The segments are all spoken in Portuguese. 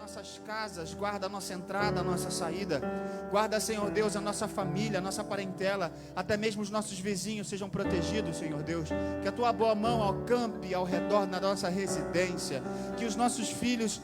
nossas casas, guarda a nossa entrada, a nossa saída. Guarda, Senhor Deus, a nossa família, a nossa parentela, até mesmo os nossos vizinhos sejam protegidos, Senhor Deus. Que a tua boa mão acampe ao redor da nossa residência. Que os nossos filhos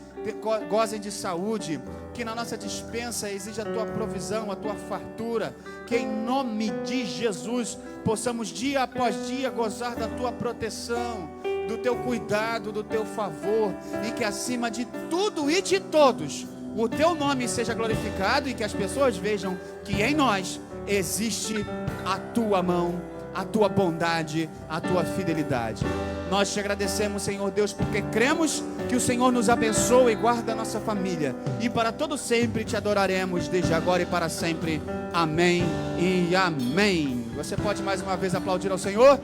gozem de saúde. Que na nossa despensa exija a tua provisão, a tua fartura. Que em nome de Jesus possamos dia após dia gozar da tua proteção, do teu cuidado, do teu favor, e que acima de tudo e de todos o teu nome seja glorificado, e que as pessoas vejam que em nós existe a tua mão, a tua bondade, a tua fidelidade. Nós te agradecemos, Senhor Deus, porque cremos que o Senhor nos abençoa e guarda a nossa família, e para todo sempre te adoraremos, desde agora e para sempre. Amém e amém. Você pode mais uma vez aplaudir ao Senhor?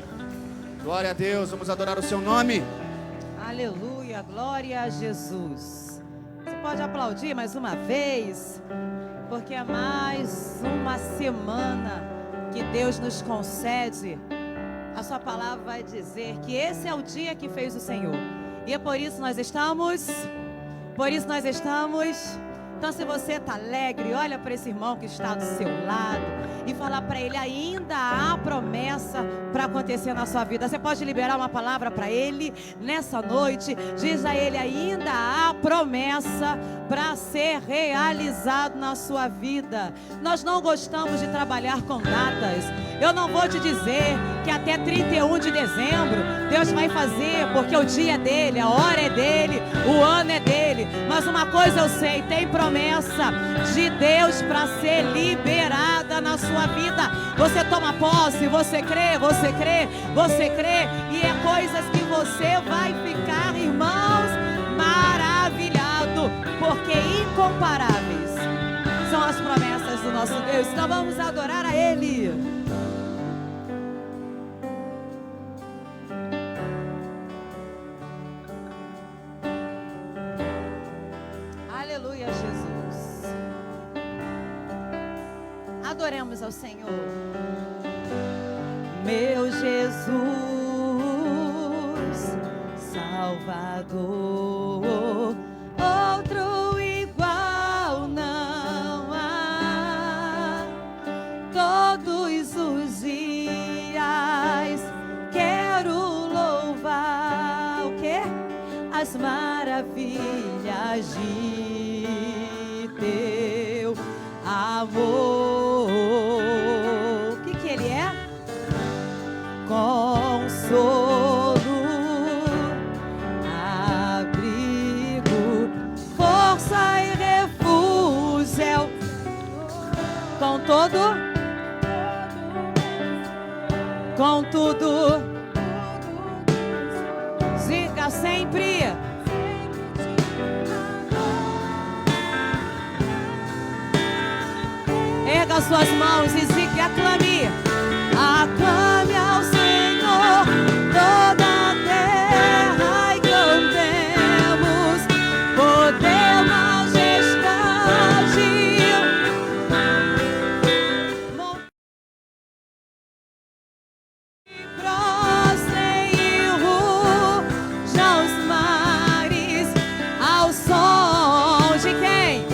Glória a Deus, vamos adorar o seu nome. Aleluia, glória a Jesus. Você pode aplaudir mais uma vez, porque é mais uma semana que Deus nos concede. A sua palavra vai dizer que esse é o dia que fez o Senhor, e é por isso nós estamos. Então, se você está alegre, olha para esse irmão que está do seu lado e fala para ele: ainda há promessa para acontecer na sua vida. Você pode liberar uma palavra para ele nessa noite. Diz a ele: ainda há promessa para ser realizado na sua vida. Nós não gostamos de trabalhar com datas. Eu não vou te dizer que até 31 de dezembro Deus vai fazer, porque o dia é dele, a hora é dele, o ano é dele. Mas uma coisa eu sei, tem promessa de Deus para ser liberada na sua vida. Você toma posse, você crê, e é coisas que você vai ficar, irmãos, maravilhado, porque incomparáveis são as promessas do nosso Deus. Então vamos adorar a Ele. Aleluia, Jesus. Adoremos ao Senhor. Meu Jesus, Salvador, outro igual não há. Todos os dias quero louvar o quê? As maravilhas de teu amor. O que ele é? Consolo, abrigo, força e refúgio. Com tudo, diga sempre. Erga suas mãos e diga, aclame ao Senhor toda a terra e cantemos poder, majestade. Prostrem e rujam os mares ao som de quem?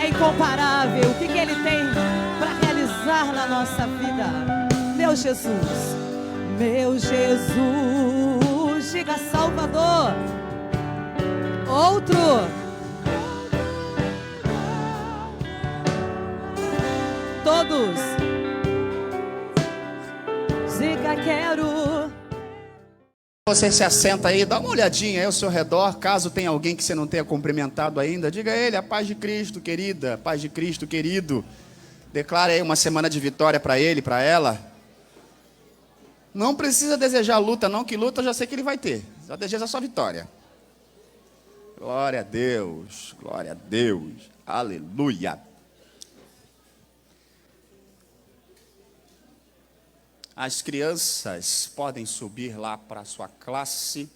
Incomparável, o que ele tem para realizar na nossa vida. Meu Jesus, diga Salvador, outro, todos, diga quero. Você se assenta aí, dá uma olhadinha aí ao seu redor, caso tenha alguém que você não tenha cumprimentado ainda, diga a ele: a paz de Cristo, querida, a paz de Cristo, querido. Declare aí uma semana de vitória para ele, para ela. Não precisa desejar luta, não, que luta eu já sei que ele vai ter. Só deseja só vitória. Glória a Deus, glória a Deus, aleluia. As crianças podem subir lá para a sua classe.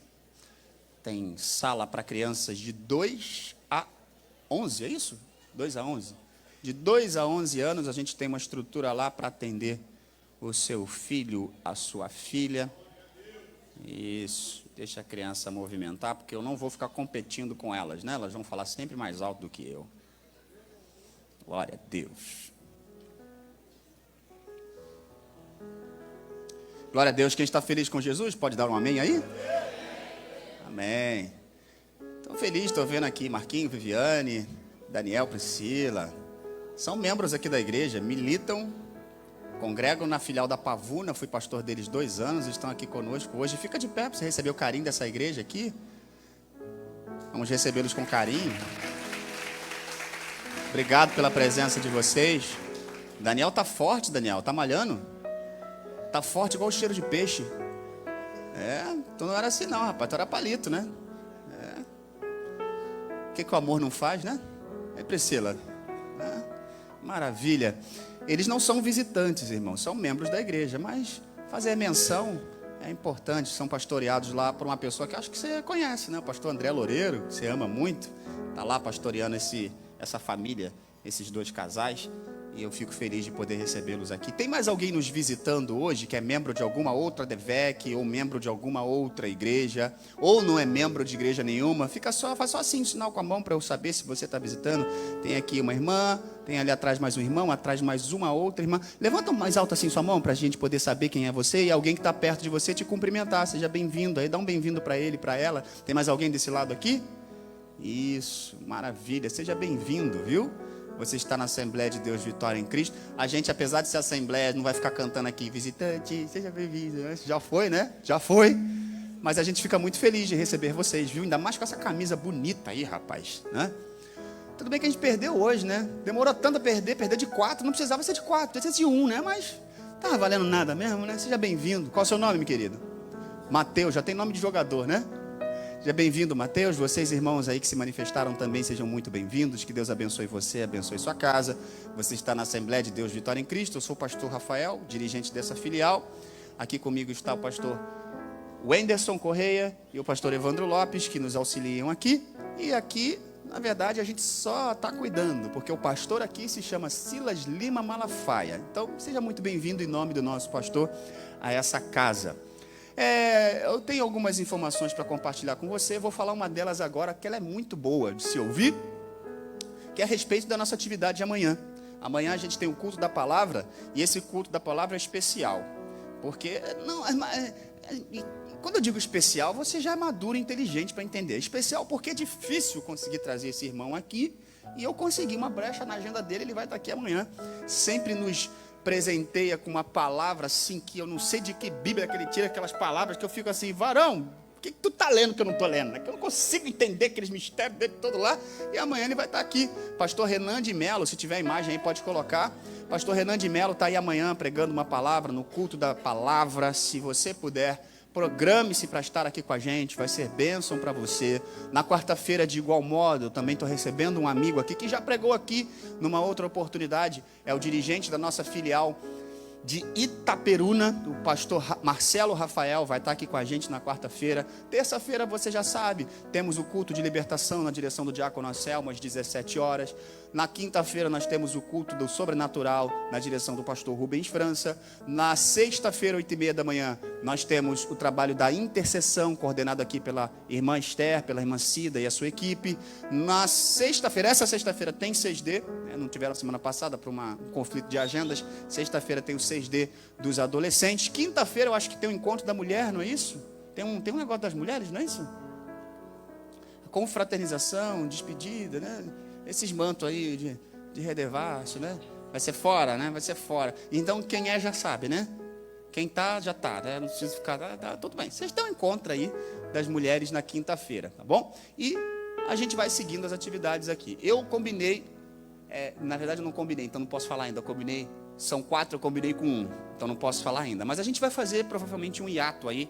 Tem sala para crianças de 2 a 11, é isso? 2 a 11? De 2 a 11 anos, a gente tem uma estrutura lá para atender o seu filho, a sua filha. Isso, deixa a criança movimentar, porque eu não vou ficar competindo com elas, né? Elas vão falar sempre mais alto do que eu. Glória a Deus. Glória a Deus. Quem está feliz com Jesus, pode dar um amém aí? Amém. Estou feliz, estou vendo aqui Marquinho, Viviane, Daniel, Priscila. São membros aqui da igreja, militam, congregam na filial da Pavuna. Fui pastor deles 2 anos, estão aqui conosco hoje. Fica de pé para você receber o carinho dessa igreja aqui. Vamos recebê-los com carinho. Obrigado pela presença de vocês. Daniel tá forte, Daniel, tá malhando? Tá forte igual o cheiro de peixe. Tu não era assim não, rapaz, tu era palito, né? O que o amor não faz, né? Priscila? Maravilha. Eles não são visitantes, irmãos, são membros da igreja, mas fazer menção é importante. São pastoreados lá por uma pessoa que acho que você conhece, né? O pastor André Loureiro, que você ama muito, tá lá pastoreando essa família, esses 2 casais. E eu fico feliz de poder recebê-los aqui. Tem mais alguém nos visitando hoje que é membro de alguma outra DEVEC ou membro de alguma outra igreja, ou não é membro de igreja nenhuma? Faz só assim, um sinal com a mão para eu saber se você está visitando. Tem aqui uma irmã, tem ali atrás mais um irmão, atrás mais uma outra irmã. Levanta mais alto assim sua mão para a gente poder saber quem é você e alguém que está perto de você te cumprimentar. Seja bem-vindo aí, dá um bem-vindo para ele, para ela. Tem mais alguém desse lado aqui? Isso, maravilha, seja bem-vindo, viu? Você está na Assembleia de Deus Vitória em Cristo. A gente, apesar de ser Assembleia, não vai ficar cantando aqui, visitante, seja bem-vindo. Já foi, né? Já foi. Mas a gente fica muito feliz de receber vocês, viu? Ainda mais com essa camisa bonita aí, rapaz, né? Tudo bem que a gente perdeu hoje, né? Demorou tanto a perder de 4, não precisava ser de 4, precisava ser de 1, né? Mas tá valendo nada mesmo, né? Seja bem-vindo. Qual é o seu nome, meu querido? Mateus, já tem nome de jogador, né? Seja bem-vindo, Mateus. Vocês, irmãos aí que se manifestaram também, sejam muito bem-vindos. Que Deus abençoe você, abençoe sua casa. Você está na Assembleia de Deus Vitória em Cristo. Eu sou o pastor Rafael, dirigente dessa filial. Aqui comigo está o pastor Wenderson Correia e o pastor Evandro Lopes, que nos auxiliam aqui. E aqui, na verdade, a gente só está cuidando, porque o pastor aqui se chama Silas Lima Malafaia. Então, seja muito bem-vindo em nome do nosso pastor a essa casa. Eu tenho algumas informações para compartilhar com você. Vou falar uma delas agora, que ela é muito boa de se ouvir, que é a respeito da nossa atividade de amanhã. Amanhã a gente tem o culto da palavra, e esse culto da palavra é especial. Porque, quando eu digo especial, você já é maduro e inteligente para entender. Especial porque é difícil conseguir trazer esse irmão aqui, e eu consegui uma brecha na agenda dele, ele vai estar aqui amanhã. Sempre nos presenteia com uma palavra assim, que eu não sei de que Bíblia que ele tira aquelas palavras, que eu fico assim, varão, o que tu tá lendo que eu não tô lendo? Que eu não consigo entender aqueles mistérios dele todo lá. E amanhã ele vai estar aqui. Pastor Renan de Melo, se tiver imagem aí, pode colocar. Pastor Renan de Melo está aí amanhã pregando uma palavra, no culto da palavra. Se você puder, programe-se para estar aqui com a gente, vai ser bênção para você. Na quarta-feira, de igual modo, eu também estou recebendo um amigo aqui, que já pregou aqui numa outra oportunidade, é o dirigente da nossa filial de Itaperuna, o pastor Marcelo Rafael, vai estar aqui com a gente na quarta-feira. Terça-feira, você já sabe, temos o culto de libertação na direção do diácono Anselmo, às 17 horas. Na quinta-feira, nós temos o culto do sobrenatural na direção do pastor Rubens França. Na sexta-feira, 8h30 da manhã, nós temos o trabalho da intercessão, coordenado aqui pela irmã Esther, pela irmã Cida e a sua equipe. Na sexta-feira, essa sexta-feira tem 6D, não tiveram semana passada por um conflito de agendas. Sexta-feira tem o 6D dos adolescentes. Quinta-feira eu acho que tem o encontro da mulher, não é isso? Tem um negócio das mulheres, não é isso? Confraternização, despedida, né? Esses mantos aí de redevasso, né? Vai ser fora, né? Vai ser fora. Então quem já sabe, né? Quem tá, já tá, né? Não precisa ficar, tá, tudo bem. Vocês dão um encontro aí das mulheres na quinta-feira, tá bom? E a gente vai seguindo as atividades aqui. Eu combinei, na verdade eu não combinei, então não posso falar ainda. Eu combinei São 4, eu combinei com 1, então não posso falar ainda. Mas a gente vai fazer provavelmente um hiato aí,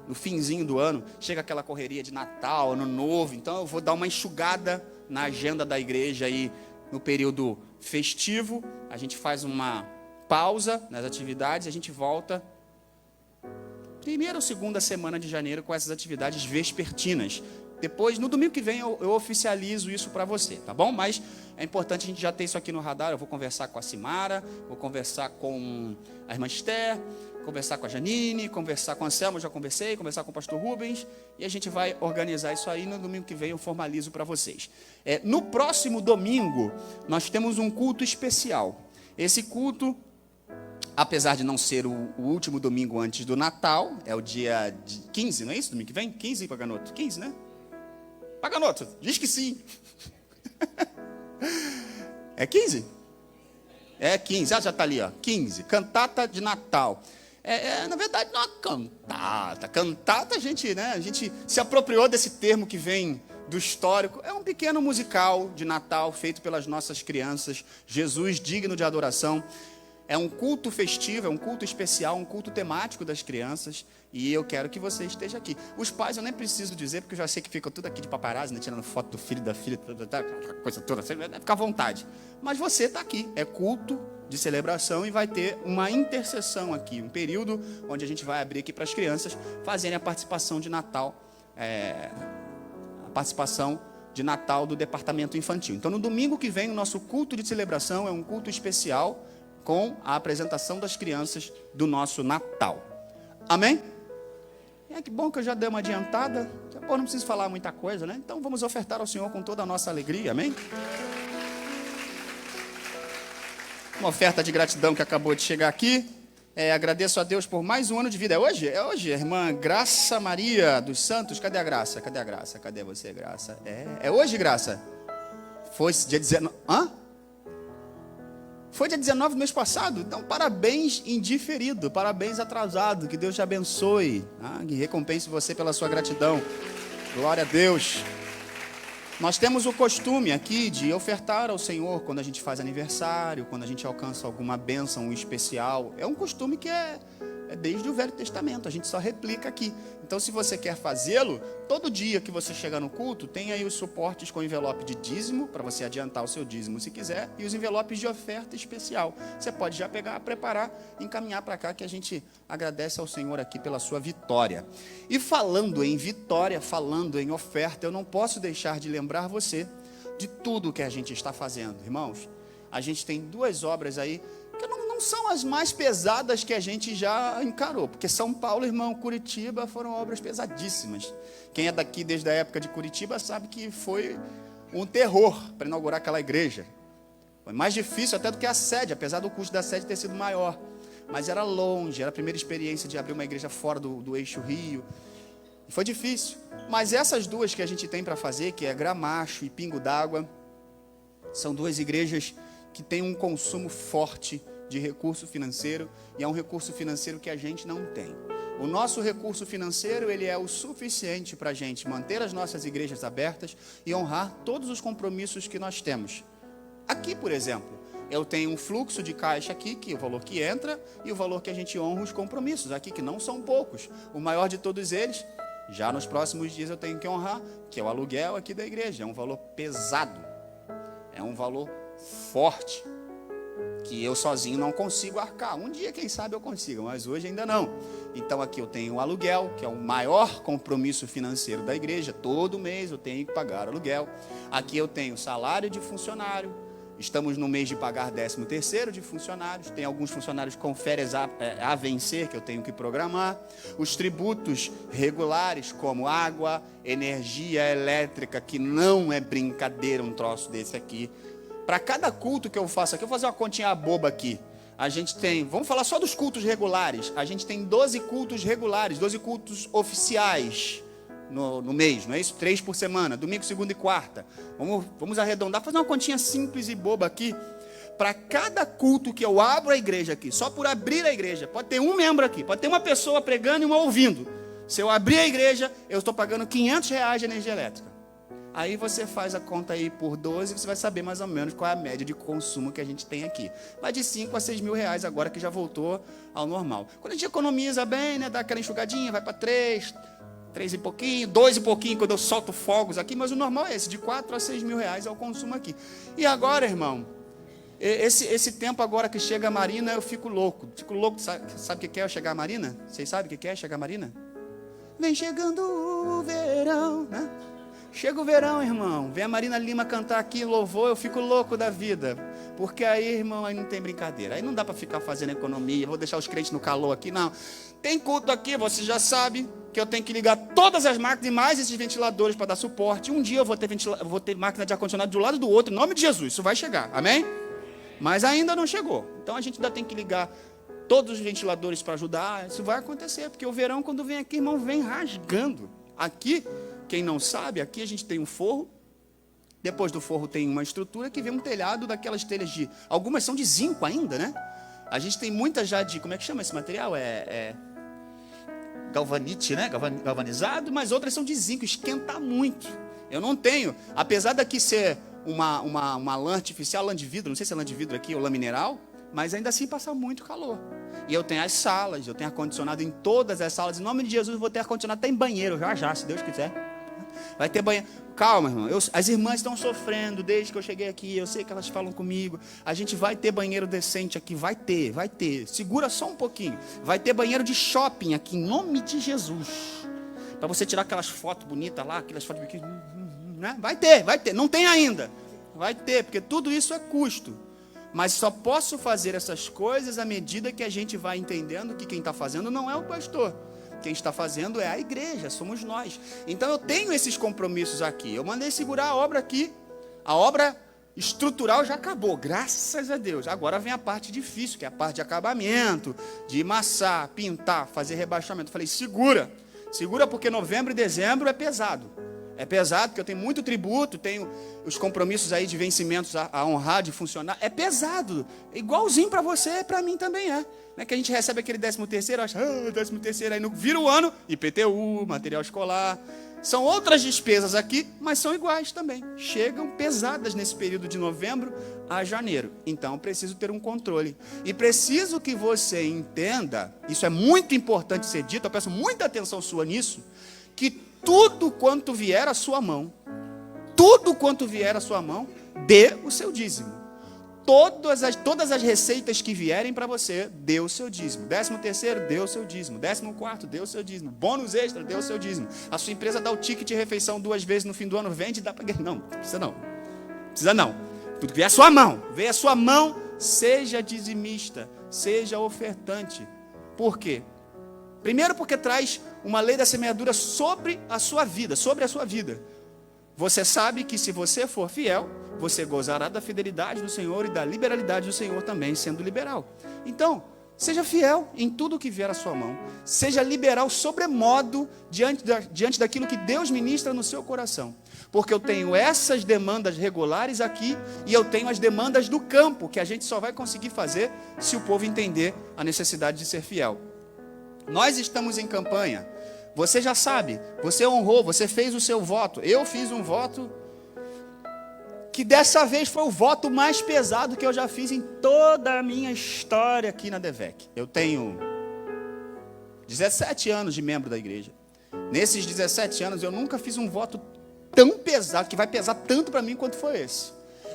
no finzinho do ano. Chega aquela correria de Natal, Ano Novo, então eu vou dar uma enxugada na agenda da igreja aí no período festivo. A gente faz uma pausa nas atividades e a gente volta primeira ou segunda semana de janeiro com essas atividades vespertinas. Depois, no domingo que vem, eu oficializo isso para você, tá bom? Mas é importante a gente já ter isso aqui no radar. Eu vou conversar com a Simara, vou conversar com a irmã Esther, conversar com a Janine, conversar com a Anselmo, já conversei, conversar com o pastor Rubens, e a gente vai organizar isso aí. No domingo que vem eu formalizo para vocês. No próximo domingo, nós temos um culto especial. Esse culto, apesar de não ser o último domingo antes do Natal, é o dia 15, não é isso? Domingo que vem? 15, Paganoto? 15, né? Paganoto, diz que sim. É 15? É 15, já está ali, ó. 15, cantata de Natal. Na verdade, não é uma cantata. Cantata, a gente se apropriou desse termo que vem do histórico. É um pequeno musical de Natal feito pelas nossas crianças. Jesus digno de adoração. É um culto festivo, é um culto especial, um culto temático das crianças. E eu quero que você esteja aqui. Os pais eu nem preciso dizer, porque eu já sei que ficam tudo aqui de paparazzi, né, tirando foto do filho e da filha, coisa toda, fica à vontade. Mas você está aqui, é culto de celebração e vai ter uma intercessão aqui, um período onde a gente vai abrir aqui para as crianças fazerem a participação de Natal, do departamento infantil. Então no domingo que vem o nosso culto de celebração é um culto especial com a apresentação das crianças do nosso Natal. Amém? Que bom que eu já dei uma adiantada. Pô, não preciso falar muita coisa, né? Então vamos ofertar ao Senhor com toda a nossa alegria, amém? Uma oferta de gratidão que acabou de chegar aqui. Agradeço a Deus por mais um ano de vida. É hoje? É hoje, irmã Graça Maria dos Santos. Cadê a Graça? Cadê a Graça? Cadê você, Graça? É hoje, Graça? Foi dia 19... Foi dia 19 do mês passado, então parabéns indiferido, parabéns atrasado, que Deus te abençoe, que recompense você pela sua gratidão, glória a Deus. Nós temos o costume aqui de ofertar ao Senhor quando a gente faz aniversário, quando a gente alcança alguma bênção especial, é um costume que é desde o Velho Testamento, a gente só replica aqui. Então se você quer fazê-lo, todo dia que você chegar no culto, tem aí os suportes com envelope de dízimo, para você adiantar o seu dízimo se quiser, e os envelopes de oferta especial. Você pode já pegar, preparar, encaminhar para cá, que a gente agradece ao Senhor aqui pela sua vitória. E falando em vitória, falando em oferta, eu não posso deixar de lembrar você de tudo que a gente está fazendo. Irmãos, a gente tem 2 obras aí, que não são as mais pesadas que a gente já encarou, porque São Paulo, irmão, Curitiba foram obras pesadíssimas. Quem é daqui desde a época de Curitiba sabe que foi um terror para inaugurar aquela igreja. Foi mais difícil até do que a sede, apesar do custo da sede ter sido maior. Mas era longe, era a primeira experiência de abrir uma igreja fora do eixo Rio. E foi difícil. Mas essas 2 que a gente tem para fazer, que é Gramacho e Pingo d'Água, são 2 igrejas que têm um consumo forte de recurso financeiro, e é um recurso financeiro que a gente não tem. O nosso recurso financeiro, ele é o suficiente para a gente manter as nossas igrejas abertas e honrar todos os compromissos que nós temos. Aqui, por exemplo, eu tenho um fluxo de caixa aqui, que é o valor que entra, e o valor que a gente honra os compromissos, aqui que não são poucos. O maior de todos eles, já nos próximos dias eu tenho que honrar, que é o aluguel aqui da igreja. É um valor pesado, é um valor forte, que eu sozinho não consigo arcar. Um dia, quem sabe, eu consiga, mas hoje ainda não. Então aqui eu tenho o aluguel, que é o maior compromisso financeiro da igreja. Todo mês eu tenho que pagar aluguel. Aqui eu tenho salário de funcionário. Estamos no mês de pagar 13º de funcionários. Tem alguns funcionários com férias a vencer, que eu tenho que programar. Os tributos regulares, como água, energia elétrica, que não é brincadeira um troço desse aqui. Para cada culto que eu faço aqui, eu vou fazer uma continha boba aqui. A gente tem, vamos falar só dos cultos regulares. A gente tem 12 cultos regulares, 12 cultos oficiais no mês, não é isso? 3 por semana, domingo, segunda e quarta. Vamos arredondar, fazer uma continha simples e boba aqui. Para cada culto que eu abro a igreja aqui, só por abrir a igreja, pode ter um membro aqui, pode ter uma pessoa pregando e uma ouvindo. Se eu abrir a igreja, eu estou pagando R$500 de energia elétrica. Aí você faz a conta aí por 12, você vai saber mais ou menos qual é a média de consumo que a gente tem aqui. Vai de 5 a 6 mil reais agora que já voltou ao normal. Quando a gente economiza bem, né, dá aquela enxugadinha, vai para 3 e pouquinho, 2 e pouquinho quando eu solto fogos aqui, mas o normal é esse, de 4 a 6 mil reais é o consumo aqui. E agora, irmão, esse tempo agora que chega a Marina, eu fico louco. Sabe o que é chegar a Marina? Vocês sabem o que é chegar a Marina? Vem chegando o verão, né? Chega o verão, irmão. Vem a Marina Lima cantar aqui, louvor, eu fico louco da vida. Porque aí, irmão, aí não tem brincadeira. Aí não dá para ficar fazendo economia, vou deixar os crentes no calor aqui, não. Tem culto aqui, você já sabe que eu tenho que ligar todas as máquinas e mais esses ventiladores para dar suporte. Um dia eu vou ter máquina de ar-condicionado de um lado do outro, em nome de Jesus. Isso vai chegar, amém? Mas ainda não chegou. Então a gente ainda tem que ligar todos os ventiladores para ajudar. Isso vai acontecer, porque o verão, quando vem aqui, irmão, vem rasgando. Aqui, quem não sabe, aqui a gente tem um forro. Depois do forro tem uma estrutura que vem um telhado daquelas telhas de... Algumas são de zinco ainda, né? A gente tem muitas já de... Como é que chama esse material? Galvanite, né? Galvanizado, mas outras são de zinco, esquenta muito. Eu não tenho. Apesar daqui ser uma lã artificial, lã de vidro, não sei se é lã de vidro aqui ou lã mineral, mas ainda assim passa muito calor. E eu tenho as salas, eu tenho ar-condicionado em todas as salas. Em nome de Jesus, eu vou ter ar-condicionado até em banheiro, já, se Deus quiser. Vai ter banheiro. Calma, irmão. As irmãs estão sofrendo desde que eu cheguei aqui. Eu sei que elas falam comigo. A gente vai ter banheiro decente aqui. Vai ter. Segura só um pouquinho. Vai ter banheiro de shopping aqui, em nome de Jesus. Para você tirar aquelas fotos bonitas lá, aquelas fotos aqui, né? Vai ter. Não tem ainda. Vai ter, porque tudo isso é custo. Mas só posso fazer essas coisas à medida que a gente vai entendendo que quem está fazendo não é o pastor. Quem está fazendo é a igreja, somos nós. Então eu tenho esses compromissos aqui. Eu mandei segurar a obra aqui. A obra estrutural já acabou, graças a Deus. Agora vem a parte difícil, que é a parte de acabamento, de amassar, pintar, fazer rebaixamento. Eu falei, segura porque novembro e dezembro é pesado. É pesado, porque eu tenho muito tributo, tenho os compromissos aí de vencimentos a honrar, de funcionar. É pesado, igualzinho para você, para mim também é. Não é que a gente recebe aquele 13º, acha, 13º, aí vira o ano, IPTU, material escolar. São outras despesas aqui, mas são iguais também. Chegam pesadas nesse período de novembro a janeiro. Então, preciso ter um controle. E preciso que você entenda, isso é muito importante ser dito, eu peço muita atenção sua nisso, que tudo quanto vier à sua mão, dê o seu dízimo. Todas as receitas que vierem para você, dê o seu dízimo. 13º, dê o seu dízimo. 14º, dê o seu dízimo. Bônus extra, dê o seu dízimo. A sua empresa dá o ticket de refeição 2 vezes no fim do ano, vende e dá para... Não precisa não. Tudo que vier à sua mão, seja dizimista, seja ofertante. Por quê? Primeiro porque traz uma lei da semeadura sobre a sua vida. Você sabe que se você for fiel, você gozará da fidelidade do Senhor e da liberalidade do Senhor também, sendo liberal. Então, seja fiel em tudo que vier à sua mão. Seja liberal sobremodo diante daquilo que Deus ministra no seu coração. Porque eu tenho essas demandas regulares aqui e eu tenho as demandas do campo, que a gente só vai conseguir fazer se o povo entender a necessidade de ser fiel. Nós estamos em campanha. Você já sabe, você honrou, você fez o seu voto. Eu fiz um voto que dessa vez foi o voto mais pesado que eu já fiz em toda a minha história aqui na DEVEC. Eu tenho 17 anos de membro da igreja. Nesses 17 anos eu nunca fiz um voto tão pesado, que vai pesar tanto para mim quanto foi esse.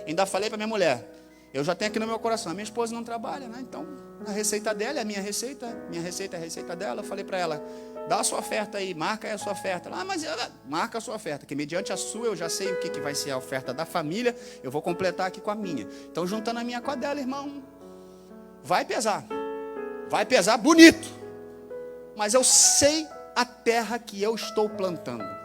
Ainda falei para minha mulher, eu já tenho aqui no meu coração, a minha esposa não trabalha, né? Então a receita dela é a minha receita é a receita dela. Eu falei para ela, dá a sua oferta aí, marca aí a sua oferta. Mas ela marca a sua oferta, que mediante a sua eu já sei o que vai ser a oferta da família, eu vou completar aqui com a minha. Então juntando a minha com a dela, irmão, vai pesar bonito, mas eu sei a terra que eu estou plantando.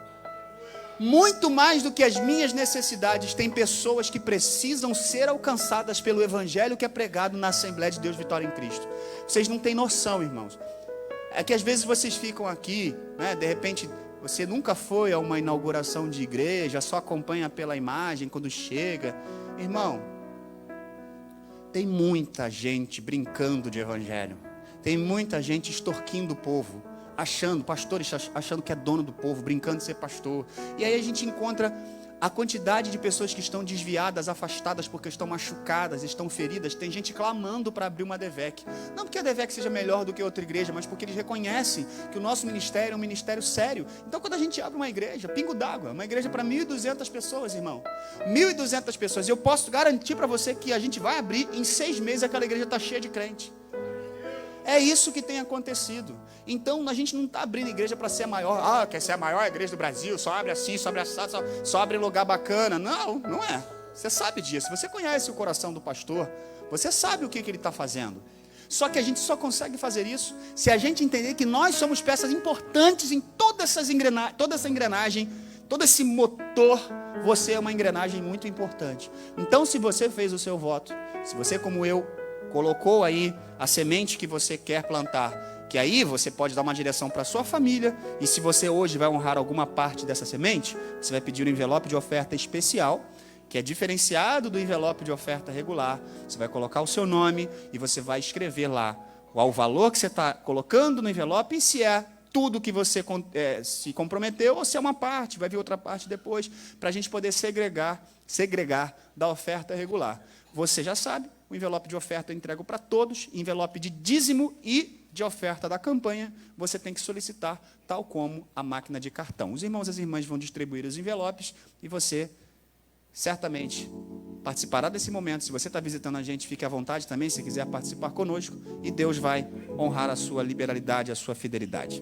Muito mais do que as minhas necessidades, tem pessoas que precisam ser alcançadas pelo evangelho que é pregado na Assembleia de Deus Vitória em Cristo. Vocês não têm noção, irmãos. É que às vezes vocês ficam aqui, né, de repente você nunca foi a uma inauguração de igreja, só acompanha pela imagem quando chega. Irmão, tem muita gente brincando de evangelho. Tem muita gente extorquindo o povo, pastores achando que é dono do povo, brincando de ser pastor. E aí a gente encontra A quantidade de pessoas que estão desviadas, afastadas porque estão machucadas, estão feridas, tem gente clamando para abrir uma DEVEC. Não porque a DEVEC seja melhor do que outra igreja, mas porque eles reconhecem que o nosso ministério é um ministério sério. Então quando a gente abre uma igreja, pingo d'água, uma igreja para 1.200 pessoas, irmão. 1.200 pessoas. Eu posso garantir para você que a gente vai abrir, em 6 meses aquela igreja está cheia de crente. É isso que tem acontecido. Então a gente não está abrindo igreja para ser a maior. Quer ser a maior igreja do Brasil? Só abre assim, só abre assado, só abre em lugar bacana. Não, não é. Você sabe disso. Você conhece o coração do pastor. Você sabe o que ele está fazendo. Só que a gente só consegue fazer isso se a gente entender que nós somos peças importantes em toda essa engrenagem, todo esse motor. Você é uma engrenagem muito importante. Então, se você fez o seu voto, se você, como eu, colocou aí a semente que você quer plantar, que aí você pode dar uma direção para a sua família, e se você hoje vai honrar alguma parte dessa semente, você vai pedir um envelope de oferta especial, que é diferenciado do envelope de oferta regular. Você vai colocar o seu nome e você vai escrever lá o valor que você está colocando no envelope, e se é tudo que você se comprometeu, ou se é uma parte, vai vir outra parte depois, para a gente poder segregar da oferta regular. Você já sabe, o envelope de oferta eu entrego para todos, envelope de dízimo e de oferta da campanha, você tem que solicitar, tal como a máquina de cartão. Os irmãos e as irmãs vão distribuir os envelopes e você certamente participará desse momento. Se você está visitando a gente, fique à vontade também, se quiser participar conosco, e Deus vai honrar a sua liberalidade, a sua fidelidade.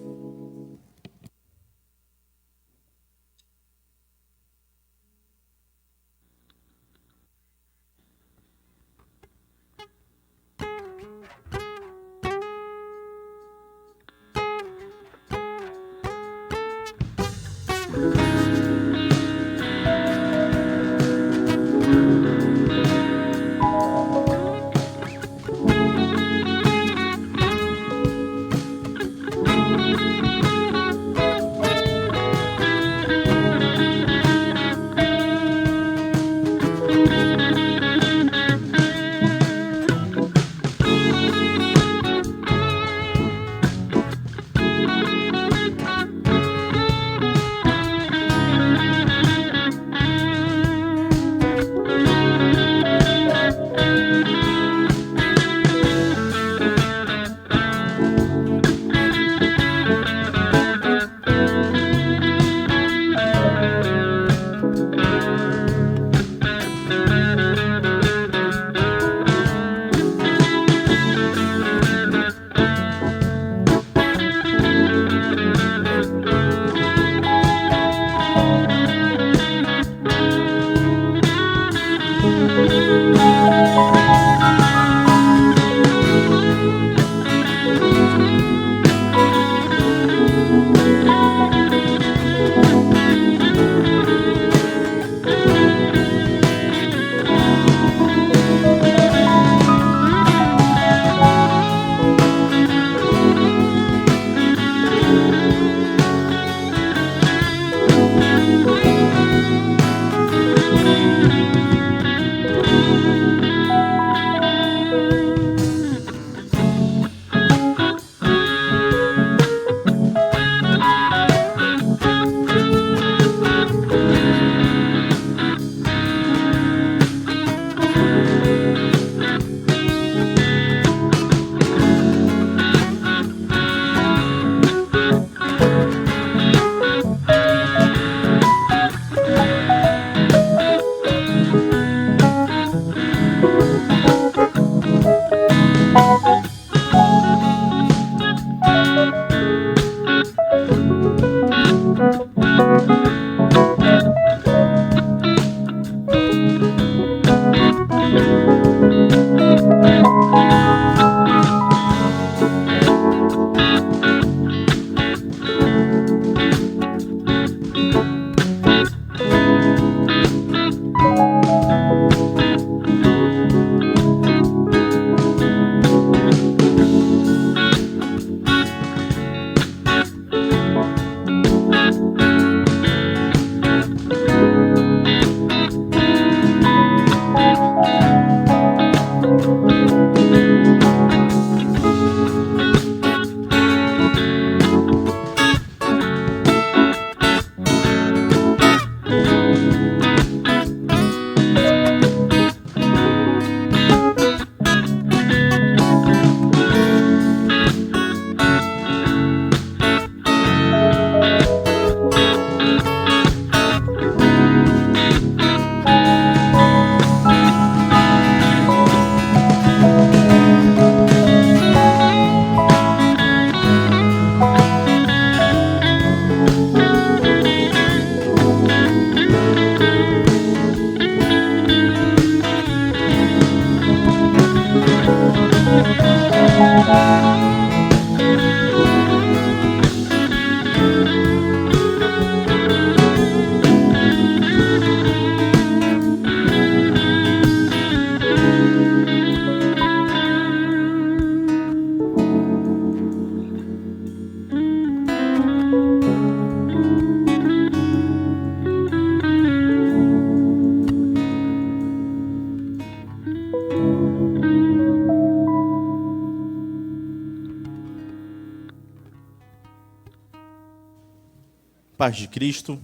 Paz de Cristo.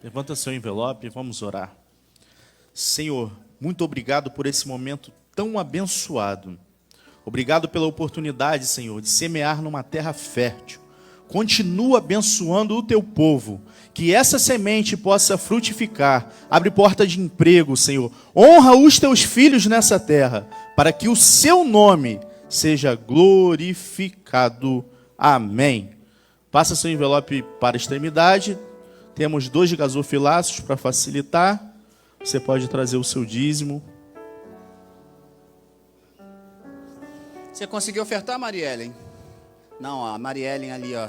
Levanta seu envelope e vamos orar. Senhor, muito obrigado por esse momento tão abençoado. Obrigado pela oportunidade, Senhor, de semear numa terra fértil. Continua abençoando o teu povo. Que essa semente possa frutificar. Abre porta de emprego, Senhor. Honra os teus filhos nessa terra, para que o seu nome seja glorificado. Amém. Passa seu envelope para a extremidade. Temos 2 gasofiláceos para facilitar. Você pode trazer o seu dízimo. Você conseguiu ofertar, Mariellen? Não, a Mariellen ali, ó,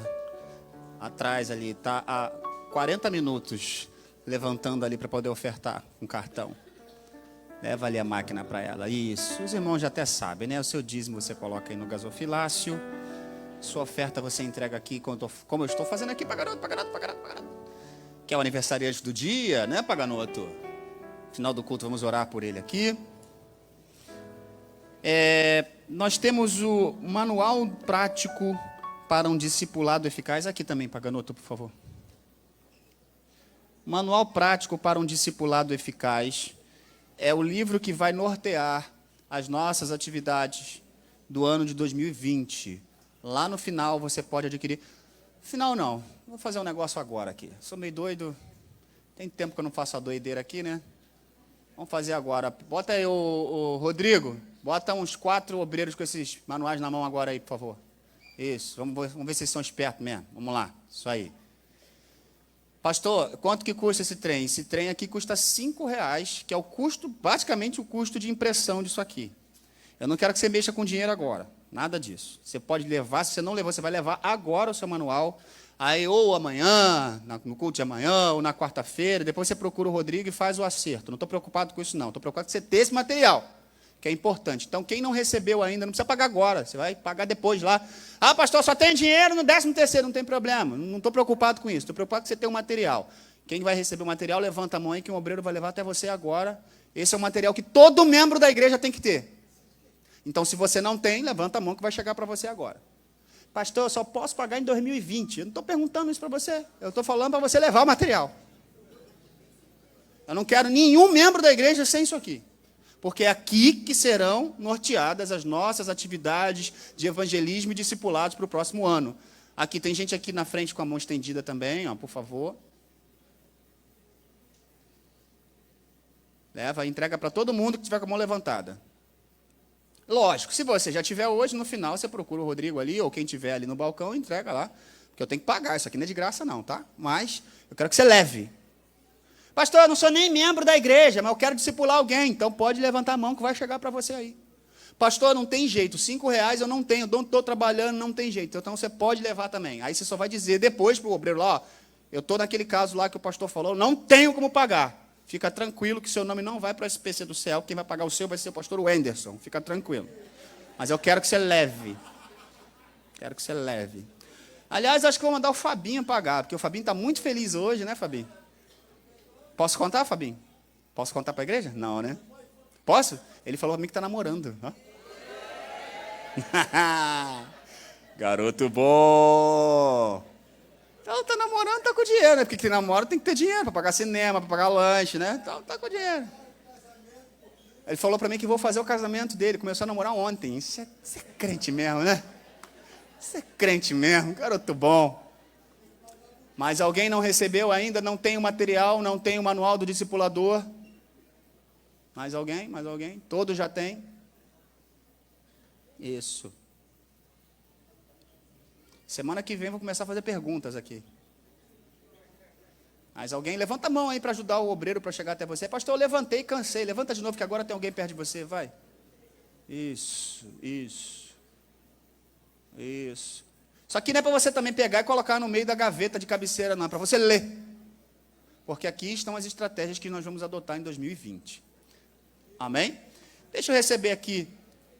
atrás ali, tá há 40 minutos levantando ali para poder ofertar com cartão. Leva ali a máquina para ela. Isso, os irmãos já até sabem, né? O seu dízimo você coloca aí no gasofilácio. Sua oferta você entrega aqui, como eu estou fazendo aqui, Paganoto. Que é o aniversariante do dia, né, Paganoto? Final do culto, vamos orar por ele aqui. Nós temos o manual prático para um discipulado eficaz. Aqui também, Paganoto, por favor. Manual prático para um discipulado eficaz é o livro que vai nortear as nossas atividades do ano de 2020. Lá no final você pode adquirir. Final não, vou fazer um negócio agora aqui. Sou meio doido, tem tempo que eu não faço a doideira aqui, né? Vamos fazer agora. Bota aí o Rodrigo, bota uns 4 obreiros com esses manuais na mão agora aí, por favor. Isso, vamos ver se vocês são espertos mesmo. Vamos lá, isso aí. Pastor, quanto que custa esse trem? Esse trem aqui custa R$5, que é o custo, basicamente o custo de impressão disso aqui. Eu não quero que você mexa com dinheiro agora, nada disso. Você pode levar, se você não levou, você vai levar agora o seu manual, aí ou amanhã, no culto de amanhã, ou na quarta-feira, depois você procura o Rodrigo e faz o acerto. Não estou preocupado com isso não, estou preocupado com você ter esse material, que é importante. Então, quem não recebeu ainda, não precisa pagar agora, você vai pagar depois lá. Ah, pastor, só tem dinheiro no 13º, não tem problema. Não estou preocupado com isso, estou preocupado com você ter o material. Quem vai receber o material, levanta a mão aí, que um obreiro vai levar até você agora. Esse é o material que todo membro da igreja tem que ter. Então, se você não tem, levanta a mão que vai chegar para você agora. Pastor, eu só posso pagar em 2020. Eu não estou perguntando isso para você. Eu estou falando para você levar o material. Eu não quero nenhum membro da igreja sem isso aqui. Porque é aqui que serão norteadas as nossas atividades de evangelismo e discipulados para o próximo ano. Aqui tem gente aqui na frente com a mão estendida também, ó, por favor. Leva, entrega para todo mundo que estiver com a mão levantada. Lógico, se você já tiver hoje, no final você procura o Rodrigo ali, ou quem tiver ali no balcão, entrega lá. Porque eu tenho que pagar, isso aqui não é de graça não, tá? Mas eu quero que você leve. Pastor, eu não sou nem membro da igreja, mas eu quero discipular alguém. Então pode levantar a mão que vai chegar para você aí. Pastor, não tem jeito, R$5 eu não tenho, não estou trabalhando, não tem jeito. Então você pode levar também. Aí você só vai dizer depois para o obreiro lá, ó, eu estou naquele caso lá que o pastor falou, não tenho como pagar. Fica tranquilo que seu nome não vai para o SPC do céu, quem vai pagar o seu vai ser o pastor Wenderson. Fica tranquilo. Mas eu quero que você leve. Quero que você leve. Aliás, acho que vou mandar o Fabinho pagar, porque o Fabinho está muito feliz hoje, né, Fabinho? Posso contar, Fabinho? Posso contar para a igreja? Não, né? Posso? Ele falou para mim que está namorando. Garoto bom. Então, tá namorando, tá com dinheiro, né? Porque quem namora tem que ter dinheiro para pagar cinema, para pagar lanche, né? Então, tá com dinheiro. Ele falou para mim que vou fazer o casamento dele. Começou a namorar ontem. Isso é crente mesmo, né? Isso é crente mesmo, garoto bom. Mas alguém não recebeu ainda, não tem o material, não tem o manual do discipulador. Mais alguém? Mais alguém? Todos já têm? Isso. Semana que vem eu vou começar a fazer perguntas aqui. Mas alguém, levanta a mão aí para ajudar o obreiro para chegar até você. Pastor, eu levantei e cansei. Levanta de novo que agora tem alguém perto de você. Vai. Isso. Isso. Isso aqui não é para você também pegar e colocar no meio da gaveta de cabeceira, não. É para você ler. Porque aqui estão as estratégias que nós vamos adotar em 2020. Amém? Deixa eu receber aqui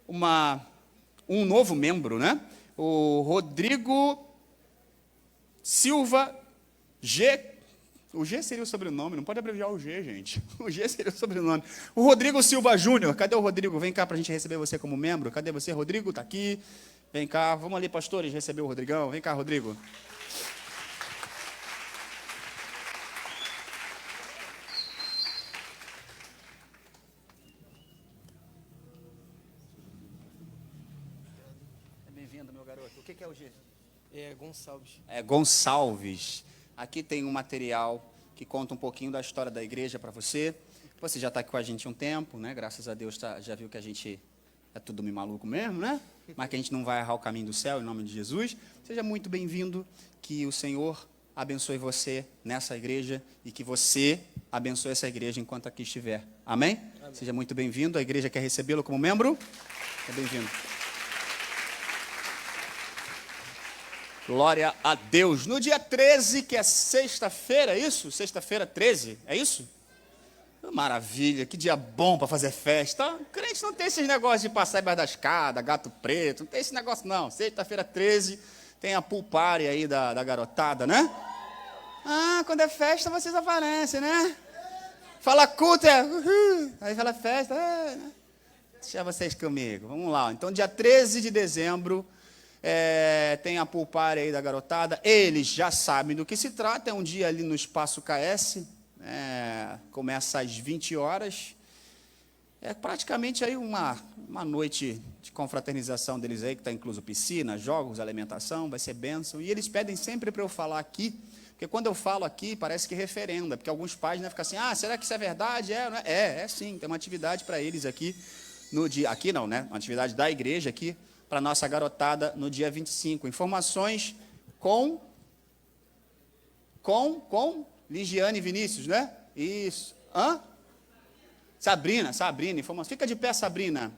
um novo membro, né? O Rodrigo Silva G. O G seria o sobrenome, não pode abreviar o G, gente. O G seria o sobrenome. O Rodrigo Silva Júnior. Cadê o Rodrigo? Vem cá para a gente receber você como membro. Cadê você, Rodrigo? Está aqui. Vem cá. Vamos ali, pastores, receber o Rodrigão. Vem cá, Rodrigo. Gonçalves. Gonçalves. Aqui tem um material que conta um pouquinho da história da igreja para você. Você já está aqui com a gente um tempo, né? Graças a Deus já viu que a gente é tudo meio maluco mesmo, né? Mas que a gente não vai errar o caminho do céu, em nome de Jesus. Seja muito bem-vindo, que o Senhor abençoe você nessa igreja e que você abençoe essa igreja enquanto aqui estiver. Amém? Amém. Seja muito bem-vindo, a igreja quer recebê-lo como membro. É bem-vindo. Glória a Deus. No dia 13, que é sexta-feira, é isso? Sexta-feira 13, é isso? Maravilha, que dia bom para fazer festa. O crente não tem esses negócios de passar embaixo da escada, gato preto, não tem esse negócio não. Sexta-feira 13, tem a pool party aí da garotada, né? Ah, quando é festa vocês aparecem, né? Fala culto, aí fala festa, né? Deixa vocês comigo, vamos lá. Então, dia 13 de dezembro, tem a pool party aí da garotada. Eles já sabem do que se trata, é um dia ali no Espaço KS. Começa às 20 horas. É praticamente aí uma noite de confraternização deles aí, que está incluso piscina, jogos, alimentação, vai ser bênção. E eles pedem sempre para eu falar aqui, porque quando eu falo aqui, parece que referenda, porque alguns pais, né, ficam assim, será que isso é verdade? Não é? É sim, tem uma atividade para eles aqui, no dia, aqui não, né, uma atividade da igreja aqui, para a nossa garotada, no dia 25. Informações com Ligiane e Vinícius, né? Isso. Sabrina, informações. Fica de pé, Sabrina.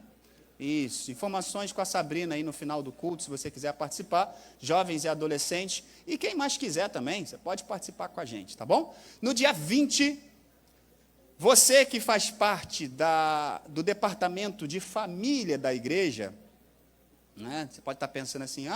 Isso, informações com a Sabrina aí no final do culto, se você quiser participar, jovens e adolescentes, e quem mais quiser também, você pode participar com a gente, tá bom? No dia 20, você que faz parte do departamento de família da igreja, né? Você pode estar pensando assim,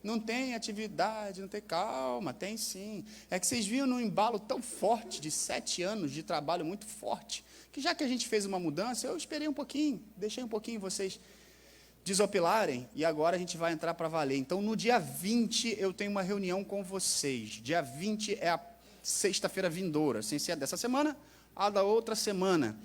não tem atividade, não tem, calma, tem sim. É que vocês viram num embalo tão forte, de 7 anos de trabalho muito forte, que já que a gente fez uma mudança, eu esperei um pouquinho, deixei um pouquinho vocês desopilarem, e agora a gente vai entrar para valer. Então, no dia 20, eu tenho uma reunião com vocês. Dia 20 é a sexta-feira vindoura, sem ser a dessa semana, a da outra semana.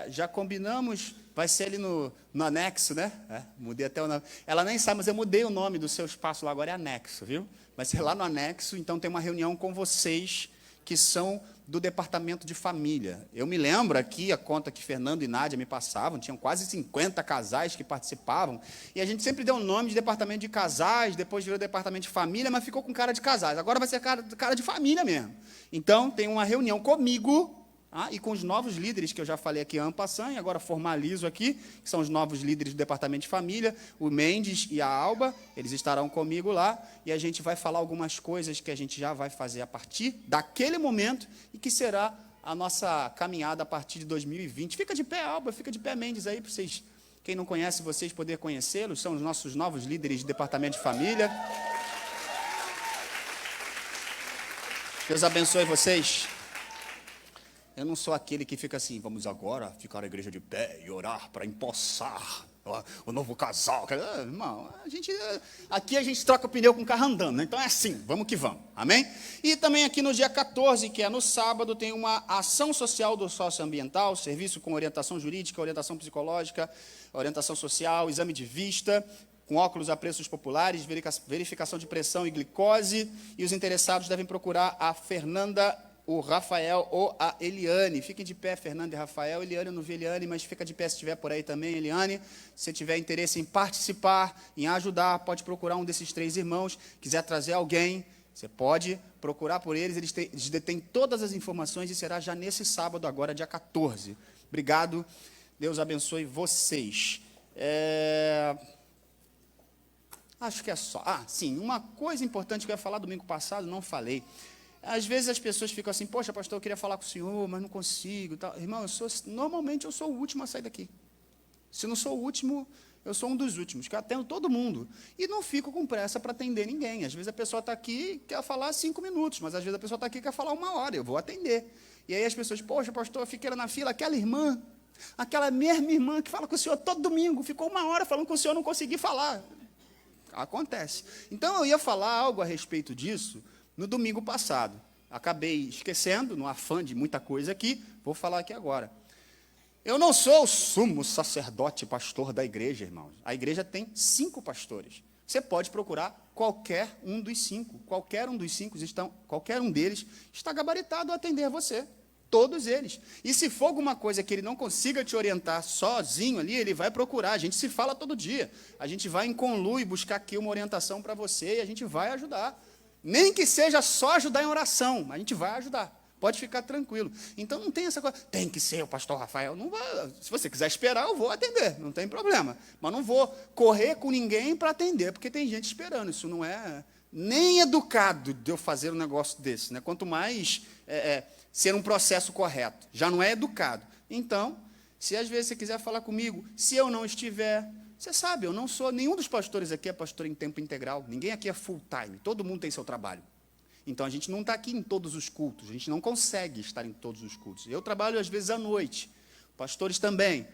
Já combinamos, vai ser ali no anexo, né? Mudei até o nome. Ela nem sabe, mas eu mudei o nome do seu espaço lá, agora é anexo, viu? Vai ser lá no anexo, então tem uma reunião com vocês que são do departamento de família. Eu me lembro aqui, a conta que Fernando e Nádia me passavam, tinham quase 50 casais que participavam, e a gente sempre deu o nome de departamento de casais, depois virou departamento de família, mas ficou com cara de casais. Agora vai ser cara de família mesmo. Então, tem uma reunião comigo, e com os novos líderes que eu já falei aqui en passant, e agora formalizo aqui, que são os novos líderes do departamento de família, o Mendes e a Alba, eles estarão comigo lá, e a gente vai falar algumas coisas que a gente já vai fazer a partir daquele momento, e que será a nossa caminhada a partir de 2020. Fica de pé, Alba, fica de pé, Mendes, aí, para vocês, quem não conhece, vocês poderem conhecê-los, são os nossos novos líderes do departamento de família. Deus abençoe vocês. Eu não sou aquele que fica assim, vamos agora ficar a igreja de pé e orar para empossar o novo casal. Irmão, aqui a gente troca o pneu com o carro andando, né? Então é assim, vamos que vamos, amém? E também aqui no dia 14, que é no sábado, tem uma ação social do socioambiental, serviço com orientação jurídica, orientação psicológica, orientação social, exame de vista, com óculos a preços populares, verificação de pressão e glicose, e os interessados devem procurar a Fernanda, o Rafael ou a Eliane. Fiquem de pé, Fernanda e Rafael. Eliane, eu não vi Eliane, mas fica de pé se estiver por aí também, Eliane. Se tiver interesse em participar, em ajudar, pode procurar um desses 3 irmãos. Quiser trazer alguém, você pode procurar por eles. Eles detêm todas as informações e será já nesse sábado, agora, dia 14. Obrigado. Deus abençoe vocês. Acho que é só. Sim, uma coisa importante que eu ia falar domingo passado, não falei. Às vezes as pessoas ficam assim, poxa, pastor, eu queria falar com o senhor, mas não consigo. Tal. Irmão, normalmente eu sou o último a sair daqui. Se não sou o último, eu sou um dos últimos, que eu atendo todo mundo. E não fico com pressa para atender ninguém. Às vezes a pessoa está aqui e quer falar 5 minutos, mas às vezes a pessoa está aqui e quer falar 1 hora, eu vou atender. E aí as pessoas, poxa, pastor, eu fiquei lá na fila, aquela mesma irmã que fala com o senhor todo domingo, ficou 1 hora falando com o senhor, não consegui falar. Acontece. Então eu ia falar algo a respeito disso, no domingo passado. Acabei esquecendo, no afã de muita coisa aqui, vou falar aqui agora. Eu não sou o sumo sacerdote pastor da igreja, irmãos. A igreja tem 5 pastores. você pode procurar qualquer um dos 5. Qualquer um dos 5 qualquer um deles está gabaritado a atender você. Todos eles. E se for alguma coisa que ele não consiga te orientar sozinho ali, ele vai procurar. A gente se fala todo dia. A gente vai em conluio buscar aqui uma orientação para você e a gente vai ajudar. Nem que seja só ajudar em oração, mas a gente vai ajudar. Pode ficar tranquilo. Então não tem essa coisa, tem que ser o pastor Rafael. Não vai, se você quiser esperar, eu vou atender, não tem problema. Mas não vou correr com ninguém para atender, porque tem gente esperando. Isso não é nem educado de eu fazer um negócio desse, né? Quanto mais ser um processo correto. Já não é educado. Então, se às vezes você quiser falar comigo, se eu não estiver, você sabe, eu não sou, nenhum dos pastores aqui é pastor em tempo integral, ninguém aqui é full time, todo mundo tem seu trabalho. Então, a gente não está aqui em todos os cultos, a gente não consegue estar em todos os cultos. Eu trabalho, às vezes, à noite, pastores também,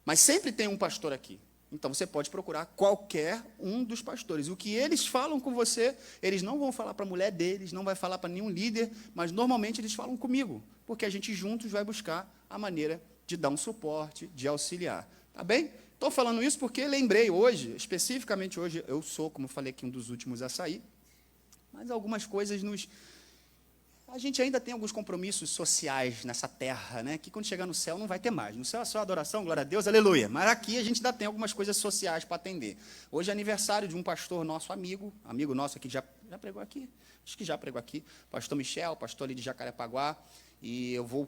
mas sempre tem um pastor aqui. Então, você pode procurar qualquer um dos pastores. O que eles falam com você, eles não vão falar para a mulher deles, não vai falar para nenhum líder, mas, normalmente, eles falam comigo, porque a gente juntos vai buscar a maneira de dar um suporte, de auxiliar. Tá bem? Estou falando isso porque lembrei hoje, especificamente hoje, eu sou, como eu falei aqui, um dos últimos a sair, mas algumas coisas a gente ainda tem alguns compromissos sociais nessa terra, né? Que quando chegar no céu não vai ter mais. No céu é só adoração, glória a Deus, aleluia. Mas aqui a gente ainda tem algumas coisas sociais para atender. Hoje é aniversário de um pastor nosso amigo nosso aqui, já pregou aqui? Acho que já pregou aqui. Pastor Michel, pastor ali de Jacarepaguá. E eu vou,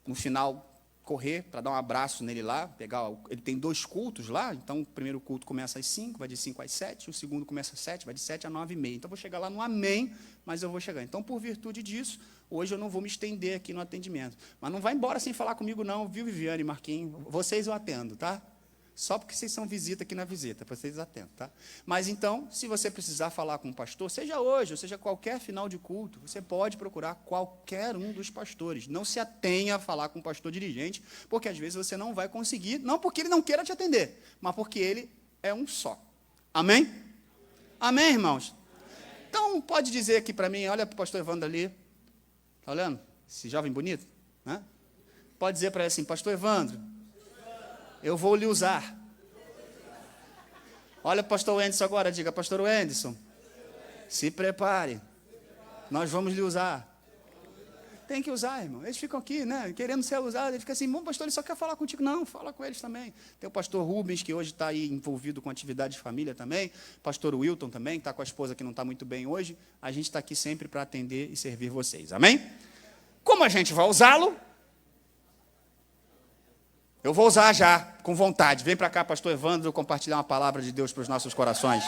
no final, correr para dar um abraço nele lá. Ele tem 2 cultos lá, então o primeiro culto começa às 5, vai de 5 às 7, o segundo começa às 7, vai de 7 a 9h30. Então, eu vou chegar lá no amém, mas eu vou chegar. Então, por virtude disso, hoje eu não vou me estender aqui no atendimento. Mas não vai embora sem falar comigo não, viu, Viviane e Marquinhos? Vocês eu atendo, tá? Só porque vocês são visita aqui na visita, para vocês atendem, tá? Mas então, se você precisar falar com um pastor, seja hoje, ou seja qualquer final de culto, você pode procurar qualquer um dos pastores. Não se atenha a falar com o pastor dirigente, porque às vezes você não vai conseguir, não porque ele não queira te atender, mas porque ele é um só. Amém? Amém, irmãos? Então, pode dizer aqui para mim, olha para o pastor Evandro ali, está olhando? Esse jovem bonito, né? Pode dizer para ele assim, pastor Evandro, eu vou lhe usar. Olha para o pastor Wenderson agora, diga, pastor Wenderson, se prepare, nós vamos lhe usar. Tem que usar, irmão. Eles ficam aqui, né, querendo ser usados, ele fica assim, bom, pastor, ele só quer falar contigo. Não, fala com eles também. Tem o pastor Rubens, que hoje está aí envolvido com atividade de família também, pastor Wilton também, está com a esposa que não está muito bem hoje. A gente está aqui sempre para atender e servir vocês, amém? Como a gente vai usá-lo? Eu vou usar já, com vontade. Vem para cá, pastor Evandro, compartilhar uma palavra de Deus para os nossos corações.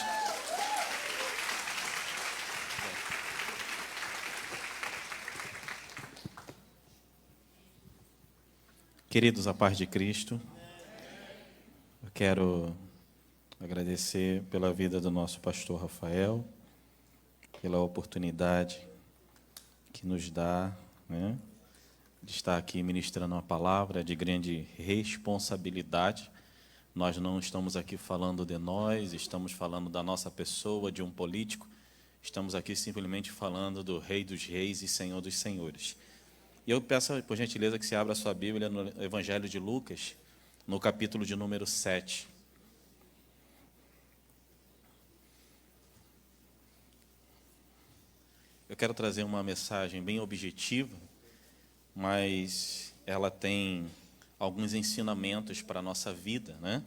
Queridos, a paz de Cristo, eu quero agradecer pela vida do nosso pastor Rafael, pela oportunidade que nos dá, né, de estar aqui ministrando uma palavra de grande responsabilidade. Nós não estamos aqui falando de nós, estamos falando da nossa pessoa, de um político, estamos aqui simplesmente falando do Rei dos Reis e Senhor dos Senhores. E eu peço, por gentileza, que você abra a sua Bíblia no Evangelho de Lucas, no capítulo de número 7. Eu quero trazer uma mensagem bem objetiva, mas ela tem alguns ensinamentos para a nossa vida, né?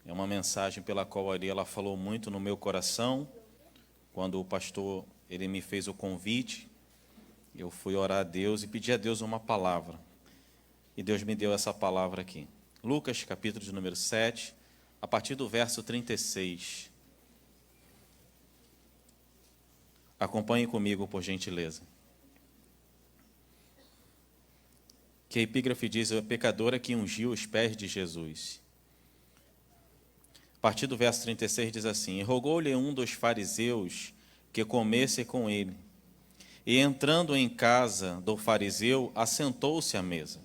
É uma mensagem pela qual ali ela falou muito no meu coração, quando o pastor ele me fez o convite. Eu fui orar a Deus e pedi a Deus uma palavra. E Deus me deu essa palavra aqui. Lucas, capítulo de número 7, a partir do verso 36. Acompanhe comigo, por gentileza. Que a epígrafe diz, a pecadora que ungiu os pés de Jesus. A partir do verso 36 diz assim, e rogou-lhe um dos fariseus que comesse com ele. E entrando em casa do fariseu, assentou-se à mesa.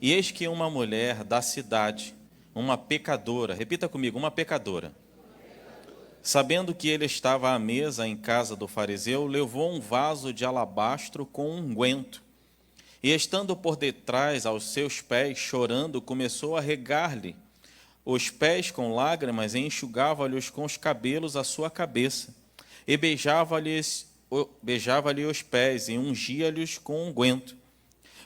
E eis que uma mulher da cidade, uma pecadora, repita comigo, uma pecadora, sabendo que ele estava à mesa em casa do fariseu, levou um vaso de alabastro com unguento. E estando por detrás aos seus pés, chorando, começou a regar-lhe os pés com lágrimas e enxugava-lhes com os cabelos a sua cabeça, e beijava-lhe os pés e ungia-lhes com unguento.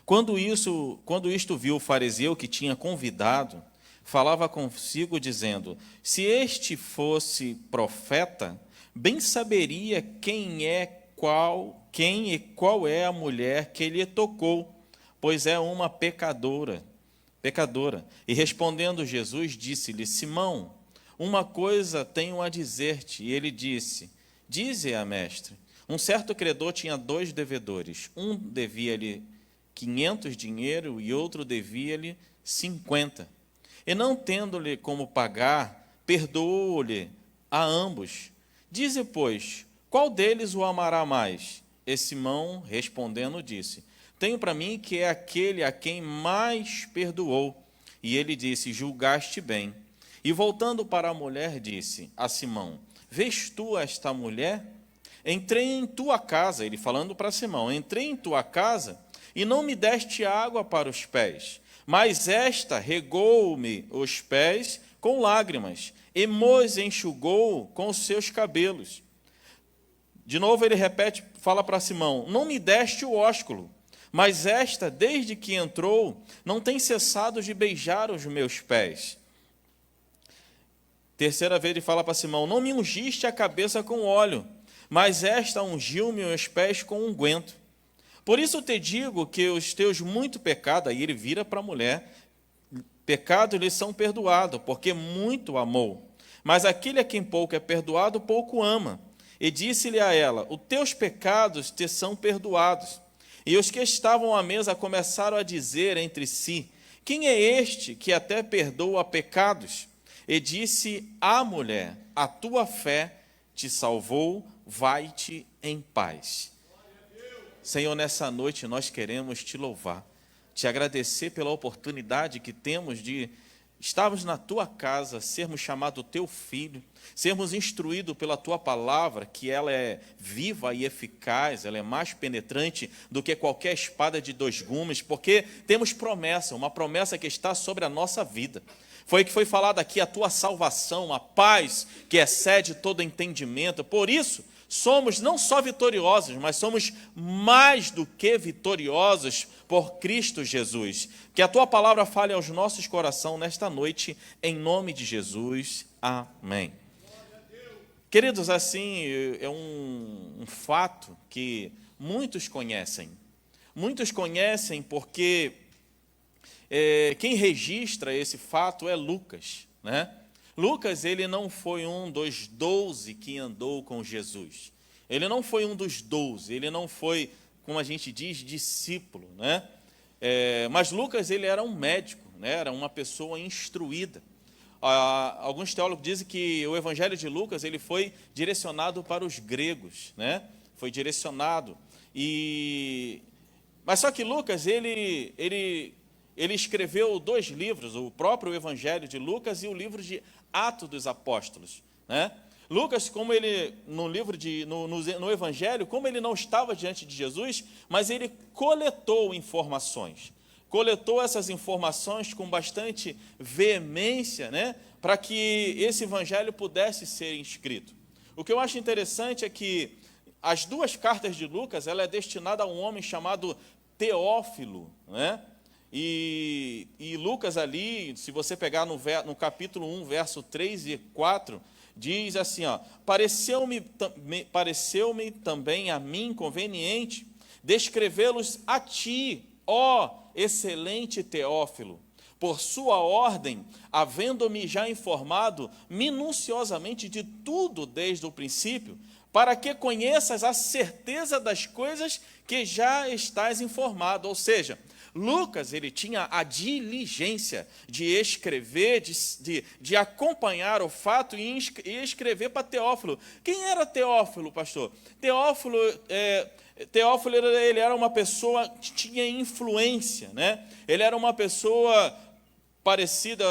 Quando isto viu o fariseu que tinha convidado, falava consigo, dizendo: se este fosse profeta, bem saberia quem e qual é a mulher que lhe tocou, pois é uma pecadora. E respondendo Jesus, disse-lhe: Simão, uma coisa tenho a dizer-te. E ele disse: dize-a, mestre. Um certo credor tinha 2 devedores. Um devia-lhe 500 dinheiro e outro devia-lhe 50. E não tendo-lhe como pagar, perdoou-lhe a ambos. Dize, pois, qual deles o amará mais? E Simão, respondendo, disse: tenho para mim que é aquele a quem mais perdoou. E ele disse: julgaste bem. E voltando para a mulher, disse a Simão: vês tu esta mulher? Entrei em tua casa, ele falando para Simão, entrei em tua casa e não me deste água para os pés, mas esta regou-me os pés com lágrimas e mos enxugou com os seus cabelos. De novo ele repete, fala para Simão: não me deste o ósculo, mas esta, desde que entrou, não tem cessado de beijar os meus pés. Terceira vez ele fala para Simão: não me ungiste a cabeça com óleo, mas esta ungiu-me os pés com unguento. Por isso te digo que os teus muito pecados, aí ele vira para a mulher, pecados lhes são perdoados, porque muito amou. Mas aquele a quem pouco é perdoado, pouco ama. E disse-lhe a ela: os teus pecados te são perdoados. E os que estavam à mesa começaram a dizer entre si: quem é este que até perdoa pecados? E disse à mulher: a tua fé te salvou, vai-te em paz. Senhor, nessa noite nós queremos te louvar, te agradecer pela oportunidade que temos de estarmos na tua casa, sermos chamados teu filho, sermos instruídos pela tua palavra, que ela é viva e eficaz, ela é mais penetrante do que qualquer espada de 2 gumes, porque temos promessa, uma promessa que está sobre a nossa vida. Foi que foi falado aqui, a tua salvação, a paz que excede todo entendimento. Por isso, somos não só vitoriosos, mas somos mais do que vitoriosos por Cristo Jesus. Que a tua palavra fale aos nossos corações nesta noite, em nome de Jesus. Amém. Queridos, assim, é um fato que muitos conhecem. Muitos conhecem porque quem registra esse fato é Lucas, né? Lucas, ele não foi um dos 12 que andou com Jesus. Ele não foi um dos 12, ele não foi, como a gente diz, discípulo, né? Mas Lucas, ele era um médico, né? Era uma pessoa instruída. Alguns teólogos dizem que o evangelho de Lucas, ele foi direcionado para os gregos, né? Foi direcionado. Mas só que Lucas, ele escreveu 2 livros, o próprio evangelho de Lucas e o livro de Atos dos Apóstolos, né? Lucas, como ele, no evangelho, como ele não estava diante de Jesus, mas ele coletou informações. Coletou essas informações com bastante veemência, né, para que esse evangelho pudesse ser escrito. O que eu acho interessante é que as 2 cartas de Lucas, ela é destinada a um homem chamado Teófilo, né? E Lucas ali, se você pegar no capítulo 1, verso 3 e 4, diz assim, ó: pareceu-me também a mim conveniente descrevê-los a ti, ó excelente Teófilo, por sua ordem, havendo-me já informado minuciosamente de tudo desde o princípio, para que conheças a certeza das coisas que já estás informado. Ou seja, Lucas, ele tinha a diligência de escrever, de acompanhar o fato e escrever para Teófilo. Quem era Teófilo, pastor? Teófilo, ele era uma pessoa que tinha influência, né? Ele era uma pessoa parecida,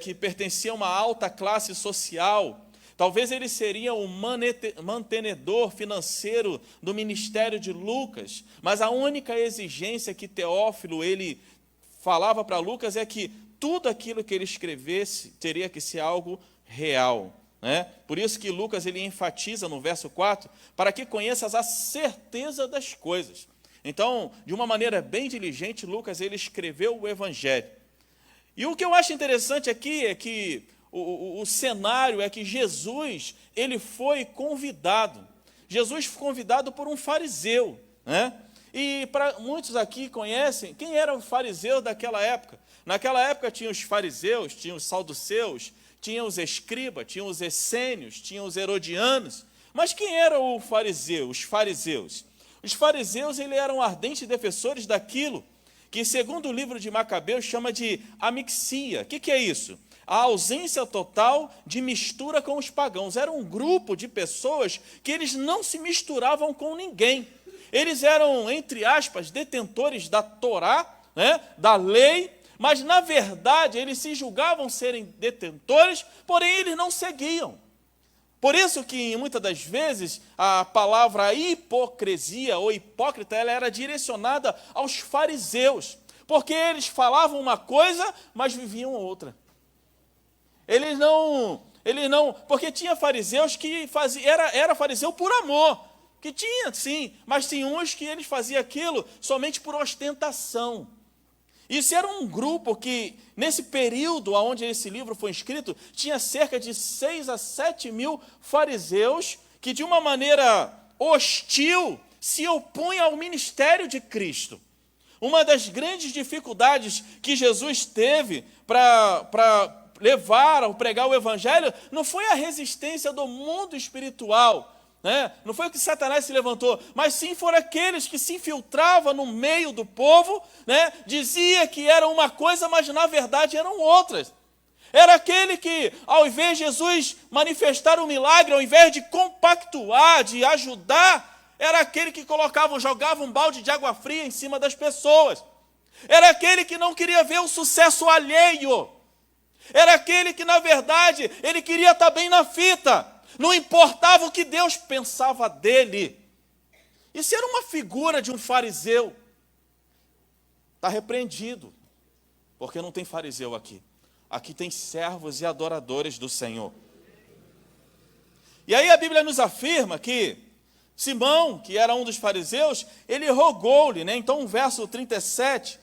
que pertencia a uma alta classe social. Talvez ele seria o mantenedor financeiro do ministério de Lucas, mas a única exigência que Teófilo ele falava para Lucas é que tudo aquilo que ele escrevesse teria que ser algo real, né? Por isso que Lucas ele enfatiza no verso 4, para que conheças a certeza das coisas. Então, de uma maneira bem diligente, Lucas ele escreveu o Evangelho. E o que eu acho interessante aqui é que o cenário é que Jesus ele foi convidado. Jesus foi convidado por um fariseu, né? E para muitos aqui conhecem quem era o fariseu daquela época. Naquela época tinha os fariseus, tinha os saduceus, tinha os escribas, tinha os essênios, tinha os herodianos. Mas quem era o fariseu? Os fariseus. Os fariseus eles eram ardentes defensores daquilo que, segundo o livro de Macabeus, chama de amixia. O que é isso? A ausência total de mistura com os pagãos. Era um grupo de pessoas que eles não se misturavam com ninguém. Eles eram, entre aspas, detentores da Torá, né, da lei, mas, na verdade, eles se julgavam serem detentores, porém, eles não seguiam. Por isso que, muitas das vezes, a palavra hipocrisia ou hipócrita ela era direcionada aos fariseus, porque eles falavam uma coisa, mas viviam outra. Eles não, porque tinha fariseus que era fariseu por amor, que tinha, sim, mas tinha uns que eles faziam aquilo somente por ostentação. Isso era um grupo que, nesse período onde esse livro foi escrito, tinha cerca de 6 a 7 mil fariseus que, de uma maneira hostil, se opunham ao ministério de Cristo. Uma das grandes dificuldades que Jesus teve para levar ao pregar o Evangelho não foi a resistência do mundo espiritual, né? Não foi que Satanás se levantou, mas sim foram aqueles que se infiltravam no meio do povo, né? Dizia que era uma coisa, mas na verdade eram outras. Era aquele que, ao invés de Jesus manifestar um milagre, ao invés de compactuar, de ajudar, era aquele que jogava um balde de água fria em cima das pessoas. Era aquele que não queria ver o sucesso alheio. Era aquele que, na verdade, ele queria estar bem na fita. Não importava o que Deus pensava dele. Isso era uma figura de um fariseu. Está repreendido, porque não tem fariseu aqui. Aqui tem servos e adoradores do Senhor. E aí a Bíblia nos afirma que Simão, que era um dos fariseus, ele rogou-lhe, né? Então o verso 36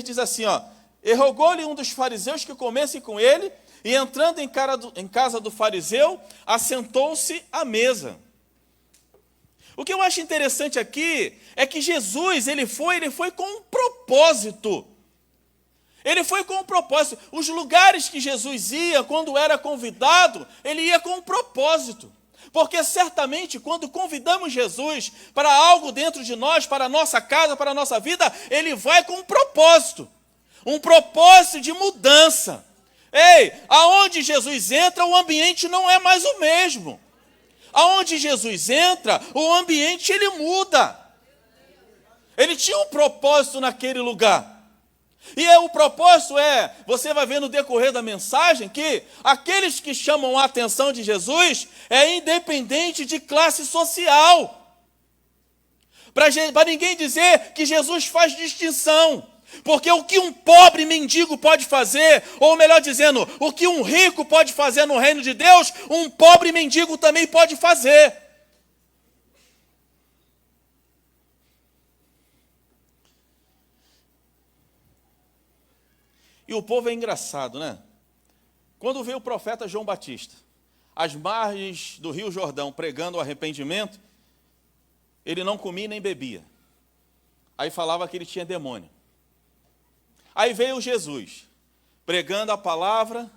diz assim, ó: e rogou-lhe um dos fariseus que comesse com ele, e entrando em casa do fariseu, assentou-se à mesa. O que eu acho interessante aqui é que Jesus, ele foi com um propósito. Ele foi com um propósito. Os lugares que Jesus ia, quando era convidado, ele ia com um propósito. Porque certamente, quando convidamos Jesus para algo dentro de nós, para a nossa casa, para a nossa vida, ele vai com um propósito de mudança. Ei, aonde Jesus entra, o ambiente não é mais o mesmo. Aonde Jesus entra, o ambiente ele muda. Ele tinha um propósito naquele lugar. E o propósito você vai ver no decorrer da mensagem, que aqueles que chamam a atenção de Jesus é independente de classe social. Para ninguém dizer que Jesus faz distinção. Porque o que um pobre mendigo pode fazer, ou melhor dizendo, o que um rico pode fazer no reino de Deus, um pobre mendigo também pode fazer. E o povo é engraçado, né? Quando veio o profeta João Batista, às margens do Rio Jordão, pregando o arrependimento, ele não comia nem bebia. Aí falava que ele tinha demônio. Aí veio Jesus, pregando a palavra,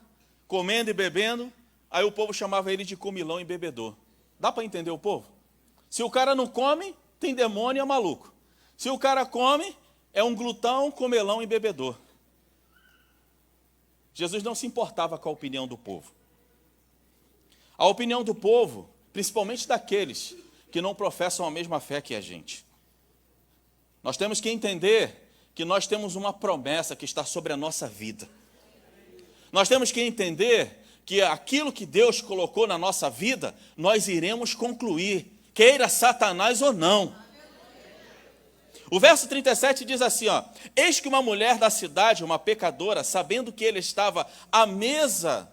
comendo e bebendo, aí o povo chamava ele de comilão e bebedor. Dá para entender o povo? Se o cara não come, tem demônio e é maluco. Se o cara come, é um glutão, comelão e bebedor. Jesus não se importava com a opinião do povo. A opinião do povo, principalmente daqueles que não professam a mesma fé que a gente. Nós temos que entender que nós temos uma promessa que está sobre a nossa vida. Nós temos que entender que aquilo que Deus colocou na nossa vida, nós iremos concluir, queira Satanás ou não. O verso 37 diz assim, ó: eis que uma mulher da cidade, uma pecadora, sabendo que ele estava à mesa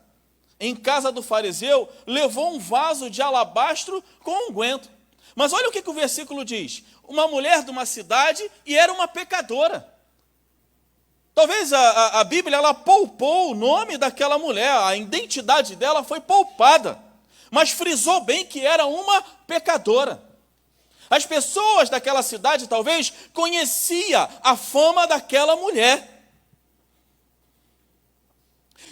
em casa do fariseu, levou um vaso de alabastro com unguento. Mas olha o que o versículo diz: uma mulher de uma cidade e era uma pecadora. Talvez a Bíblia ela poupou o nome daquela mulher, a identidade dela foi poupada, mas frisou bem que era uma pecadora. As pessoas daquela cidade talvez conheciam a fama daquela mulher.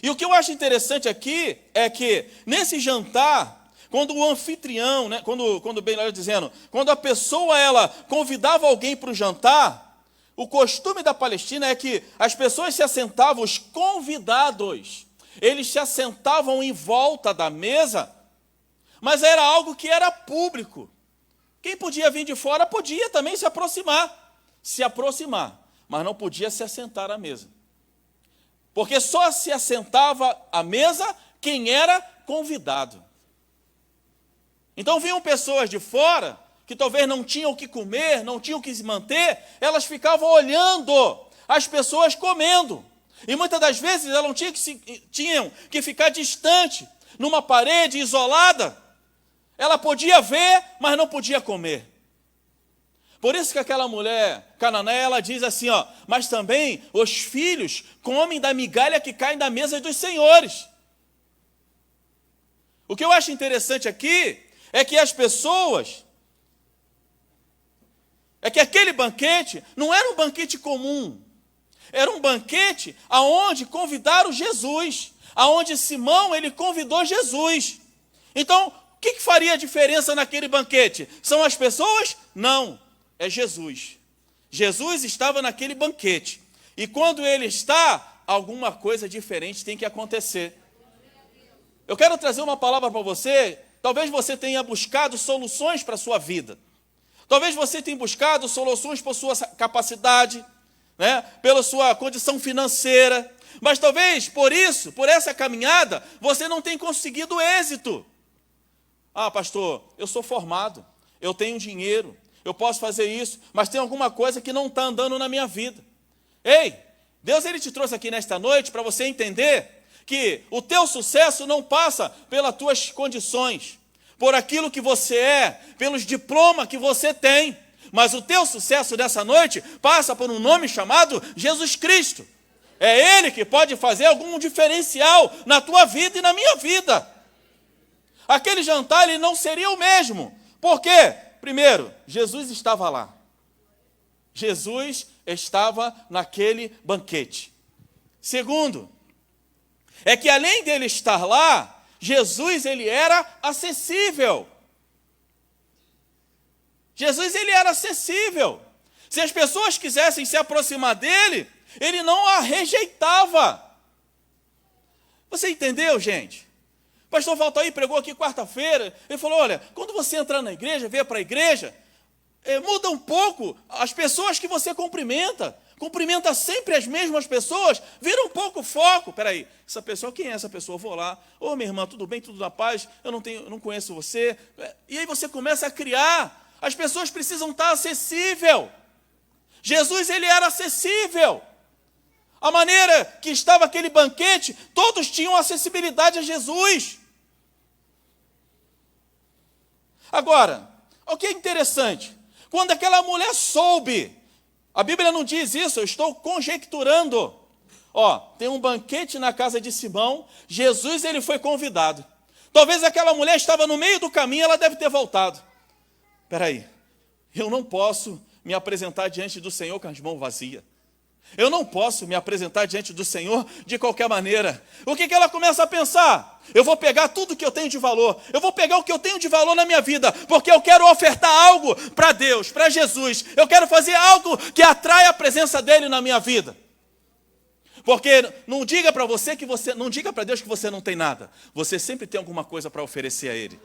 E o que eu acho interessante aqui é que nesse jantar, quando o anfitrião, né, quando bem melhor dizendo, quando a pessoa ela convidava alguém para o jantar, o costume da Palestina é que as pessoas se assentavam, os convidados, eles se assentavam em volta da mesa, mas era algo que era público. Quem podia vir de fora podia também se aproximar, mas não podia se assentar à mesa. Porque só se assentava à mesa quem era convidado. Então vinham pessoas de fora, que talvez não tinham o que comer, não tinham o que se manter, elas ficavam olhando as pessoas comendo. E muitas das vezes elas tinham que ficar distante, numa parede isolada. Ela podia ver, mas não podia comer. Por isso que aquela mulher cananeia, ela diz assim, ó: mas também os filhos comem da migalha que cai da mesa dos senhores. O que eu acho interessante aqui é que as pessoas, é que aquele banquete não era um banquete comum, era um banquete aonde convidaram Jesus, aonde Simão ele convidou Jesus. Então, o que faria diferença naquele banquete? São as pessoas? Não, é Jesus. Jesus estava naquele banquete. E quando ele está, alguma coisa diferente tem que acontecer. Eu quero trazer uma palavra para você. Talvez você tenha buscado soluções para a sua vida. Talvez você tenha buscado soluções por sua capacidade, né? Pela sua condição financeira. Mas talvez por isso, por essa caminhada, você não tenha conseguido êxito. Ah, pastor, eu sou formado, eu tenho dinheiro, eu posso fazer isso, mas tem alguma coisa que não está andando na minha vida. Ei, Deus ele te trouxe aqui nesta noite para você entender que o teu sucesso não passa pelas tuas condições, por aquilo que você é, pelos diplomas que você tem, mas o teu sucesso dessa noite passa por um nome chamado Jesus Cristo. É Ele que pode fazer algum diferencial na tua vida e na minha vida. Aquele jantar ele não seria o mesmo. Por quê? Primeiro, Jesus estava lá. Jesus estava naquele banquete. Segundo, é que além dele estar lá, Jesus ele era acessível. Jesus ele era acessível. Se as pessoas quisessem se aproximar dele, ele não a rejeitava. Você entendeu, gente? O pastor Valtair pregou aqui quarta-feira, ele falou, olha, quando você entrar na igreja, vier para a igreja, muda um pouco as pessoas que você cumprimenta sempre as mesmas pessoas, vira um pouco o foco. Peraí, essa pessoa, quem é essa pessoa? Eu vou lá, ô minha irmã, tudo bem, tudo na paz, eu não conheço você, e aí você começa a criar, as pessoas precisam estar acessível. Jesus ele era acessível. A maneira que estava aquele banquete, todos tinham acessibilidade a Jesus. Agora, o que é interessante? Quando aquela mulher soube, a Bíblia não diz isso, eu estou conjecturando. Ó, tem um banquete na casa de Simão, Jesus ele foi convidado. Talvez aquela mulher estava no meio do caminho, ela deve ter voltado. Espera aí, eu não posso me apresentar diante do Senhor com as mãos vazias. Eu não posso me apresentar diante do Senhor de qualquer maneira. O que ela começa a pensar? Eu vou pegar tudo que eu tenho de valor. Eu vou pegar o que eu tenho de valor na minha vida, porque eu quero ofertar algo para Deus, para Jesus. Eu quero fazer algo que atraia a presença dele na minha vida. Porque não diga para você que você, não diga para Deus que você não tem nada. Você sempre tem alguma coisa para oferecer a ele.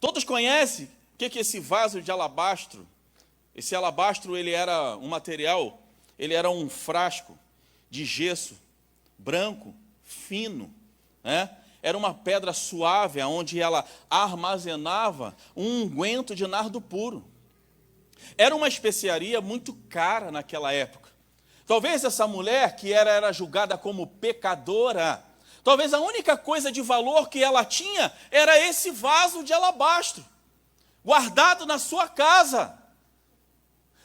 Todos conhecem o que é esse vaso de alabastro? Esse alabastro ele era um material, ele era um frasco de gesso, branco, fino, né? era uma pedra suave, onde ela armazenava um unguento de nardo puro. Era uma especiaria muito cara naquela época. Talvez essa mulher, que era julgada como pecadora, talvez a única coisa de valor que ela tinha era esse vaso de alabastro, guardado na sua casa.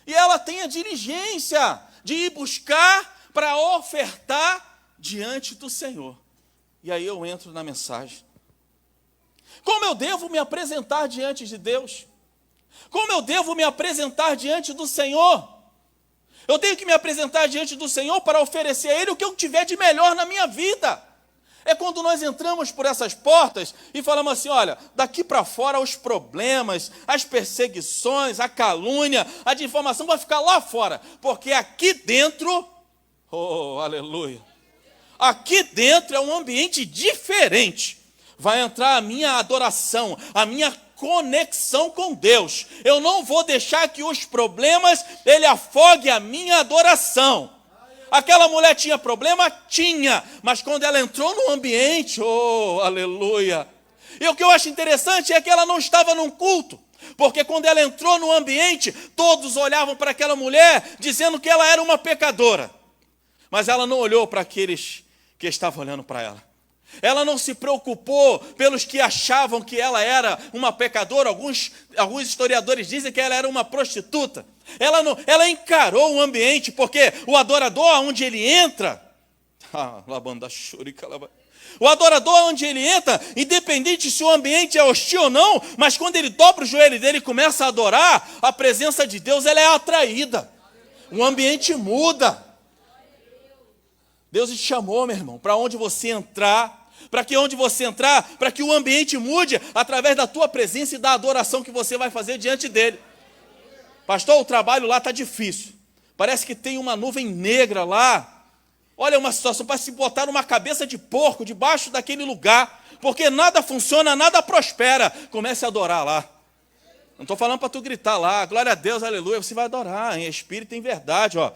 E ela tem a diligência de ir buscar para ofertar diante do Senhor. E aí eu entro na mensagem. Como eu devo me apresentar diante de Deus? Como eu devo me apresentar diante do Senhor? Eu tenho que me apresentar diante do Senhor para oferecer a Ele o que eu tiver de melhor na minha vida. É quando nós entramos por essas portas e falamos assim, olha, daqui para fora os problemas, as perseguições, a calúnia, a difamação vai ficar lá fora, porque aqui dentro, oh, aleluia, aqui dentro é um ambiente diferente. Vai entrar a minha adoração, a minha conexão com Deus. Eu não vou deixar que os problemas, ele afogue a minha adoração. Aquela mulher tinha problema? Tinha. Mas quando ela entrou no ambiente, oh, aleluia. E o que eu acho interessante é que ela não estava num culto. Porque quando ela entrou no ambiente, todos olhavam para aquela mulher, dizendo que ela era uma pecadora. Mas ela não olhou para aqueles que estavam olhando para ela. Ela não se preocupou pelos que achavam que ela era uma pecadora. Alguns historiadores dizem que ela era uma prostituta. Ela encarou o ambiente, porque o adorador, onde ele entra, o adorador, onde ele entra, independente se o ambiente é hostil ou não, mas quando ele dobra o joelho dele e começa a adorar, a presença de Deus ela é atraída. O ambiente muda. Deus te chamou, meu irmão, para onde você entrar, para que onde você entrar, para que o ambiente mude através da tua presença e da adoração que você vai fazer diante dele. Pastor, o trabalho lá está difícil. Parece que tem uma nuvem negra lá. Olha, uma situação para se botar uma cabeça de porco debaixo daquele lugar, porque nada funciona, nada prospera. Comece a adorar lá. Não estou falando para tu gritar lá, glória a Deus, aleluia. Você vai adorar em espírito e em verdade, ó.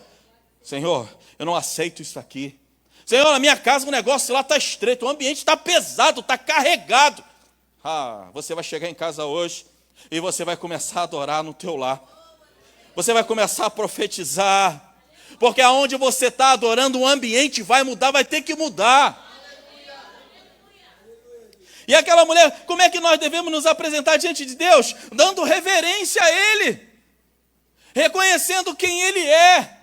Senhor, eu não aceito isso aqui. Senhor, na minha casa o negócio lá está estreito, o ambiente está pesado, está carregado. Você vai chegar em casa hoje e você vai começar a adorar no teu lar. Você vai começar a profetizar. Porque aonde você está adorando, o ambiente vai mudar, vai ter que mudar. E aquela mulher, como é que nós devemos nos apresentar diante de Deus? Dando reverência a Ele. Reconhecendo quem Ele é.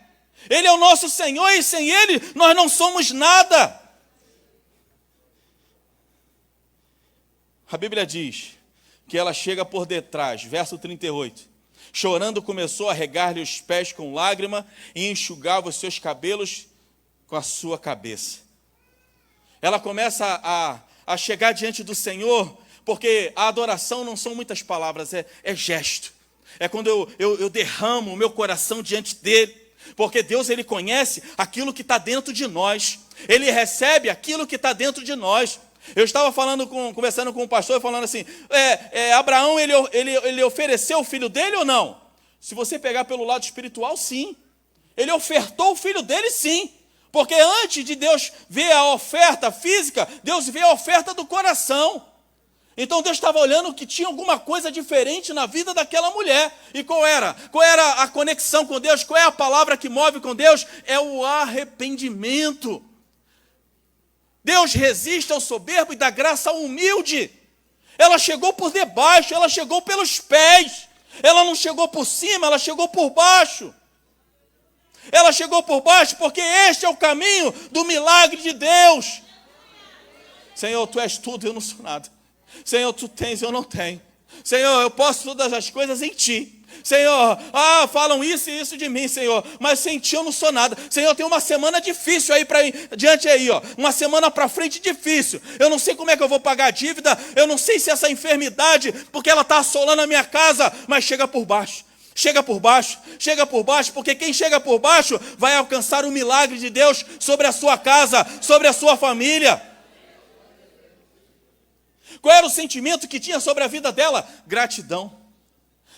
Ele é o nosso Senhor e sem Ele nós não somos nada. A Bíblia diz que ela chega por detrás, verso 38. Chorando começou a regar-lhe os pés com lágrima e enxugava os seus cabelos com a sua cabeça. Ela começa a chegar diante do Senhor, porque a adoração não são muitas palavras, é gesto. É quando eu derramo o meu coração diante dele. Porque Deus, Ele conhece aquilo que está dentro de nós. Ele recebe aquilo que está dentro de nós. Eu estava conversando com um pastor, falando assim, Abraão, ele ofereceu o filho dele ou não? Se você pegar pelo lado espiritual, sim. Ele ofertou o filho dele, sim. Porque antes de Deus ver a oferta física, Deus vê a oferta do coração. Então Deus estava olhando que tinha alguma coisa diferente na vida daquela mulher. E qual era? Qual era a conexão com Deus? Qual é a palavra que move com Deus? É o arrependimento. Deus resiste ao soberbo e dá graça ao humilde. Ela chegou por debaixo, ela chegou pelos pés. Ela não chegou por cima, ela chegou por baixo. Ela chegou por baixo porque este é o caminho do milagre de Deus. Senhor, Tu és tudo, eu não sou nada. Senhor, Tu tens, eu não tenho. Senhor, eu posso todas as coisas em Ti. Senhor, falam isso e isso de mim, Senhor, mas sem Ti eu não sou nada. Senhor, tem uma semana difícil aí para diante aí, ó. Uma semana para frente difícil. Eu não sei como é que eu vou pagar a dívida. Eu não sei se essa enfermidade, porque ela está assolando a minha casa, mas chega por baixo. Chega por baixo, porque quem chega por baixo vai alcançar o milagre de Deus sobre a sua casa, sobre a sua família. Qual era o sentimento que tinha sobre a vida dela? Gratidão.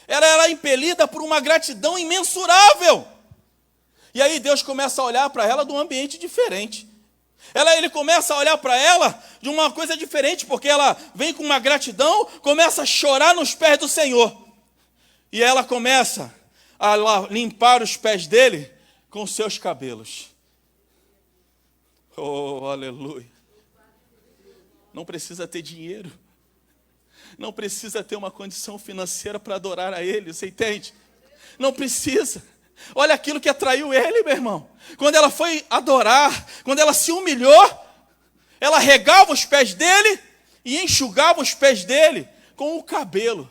Ela era impelida por uma gratidão imensurável. E aí Deus começa a olhar para ela de um ambiente diferente. Ele começa a olhar para ela de uma coisa diferente, porque ela vem com uma gratidão, começa a chorar nos pés do Senhor. E ela começa a limpar os pés dele com seus cabelos. Oh, aleluia. Não precisa ter dinheiro. Não precisa ter uma condição financeira para adorar a ele, você entende? Não precisa. Olha aquilo que atraiu ele, meu irmão. Quando ela foi adorar, quando ela se humilhou, ela regava os pés dele e enxugava os pés dele com o cabelo.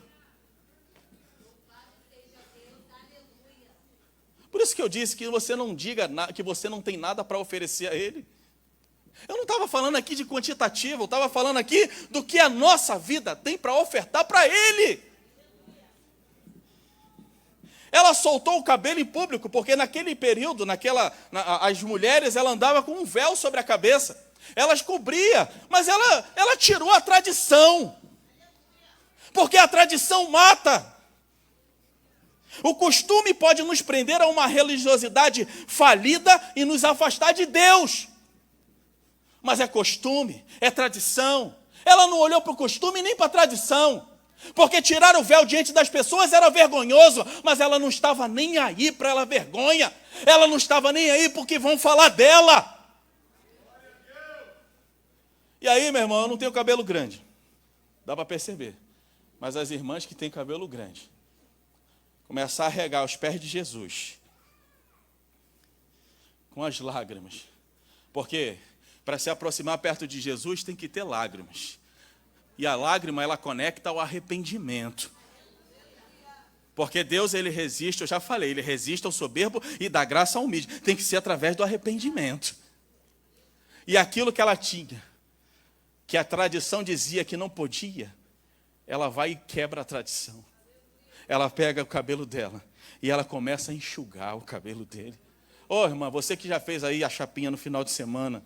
Por isso que eu disse que você não diga que você não tem nada para oferecer a ele. Eu não estava falando aqui de quantitativo, eu estava falando aqui do que a nossa vida tem para ofertar para ele. Ela soltou o cabelo em público, porque naquele período, as mulheres, ela andava com um véu sobre a cabeça. Elas cobria, mas ela tirou a tradição. Porque a tradição mata. O costume pode nos prender a uma religiosidade falida e nos afastar de Deus. Mas é costume, é tradição. Ela não olhou para o costume nem para a tradição. Porque tirar o véu diante das pessoas era vergonhoso, mas ela não estava nem aí para ela vergonha. Ela não estava nem aí porque vão falar dela. E aí, meu irmão, eu não tenho cabelo grande. Dá para perceber. Mas as irmãs que têm cabelo grande começar a regar os pés de Jesus com as lágrimas. Porque para se aproximar perto de Jesus tem que ter lágrimas. E a lágrima, ela conecta ao arrependimento. Porque Deus, ele resiste, eu já falei, ele resiste ao soberbo e dá graça ao humilde. Tem que ser através do arrependimento. E aquilo que ela tinha, que a tradição dizia que não podia, ela vai e quebra a tradição. Ela pega o cabelo dela e ela começa a enxugar o cabelo dele. Ô, irmã, você que já fez aí a chapinha no final de semana,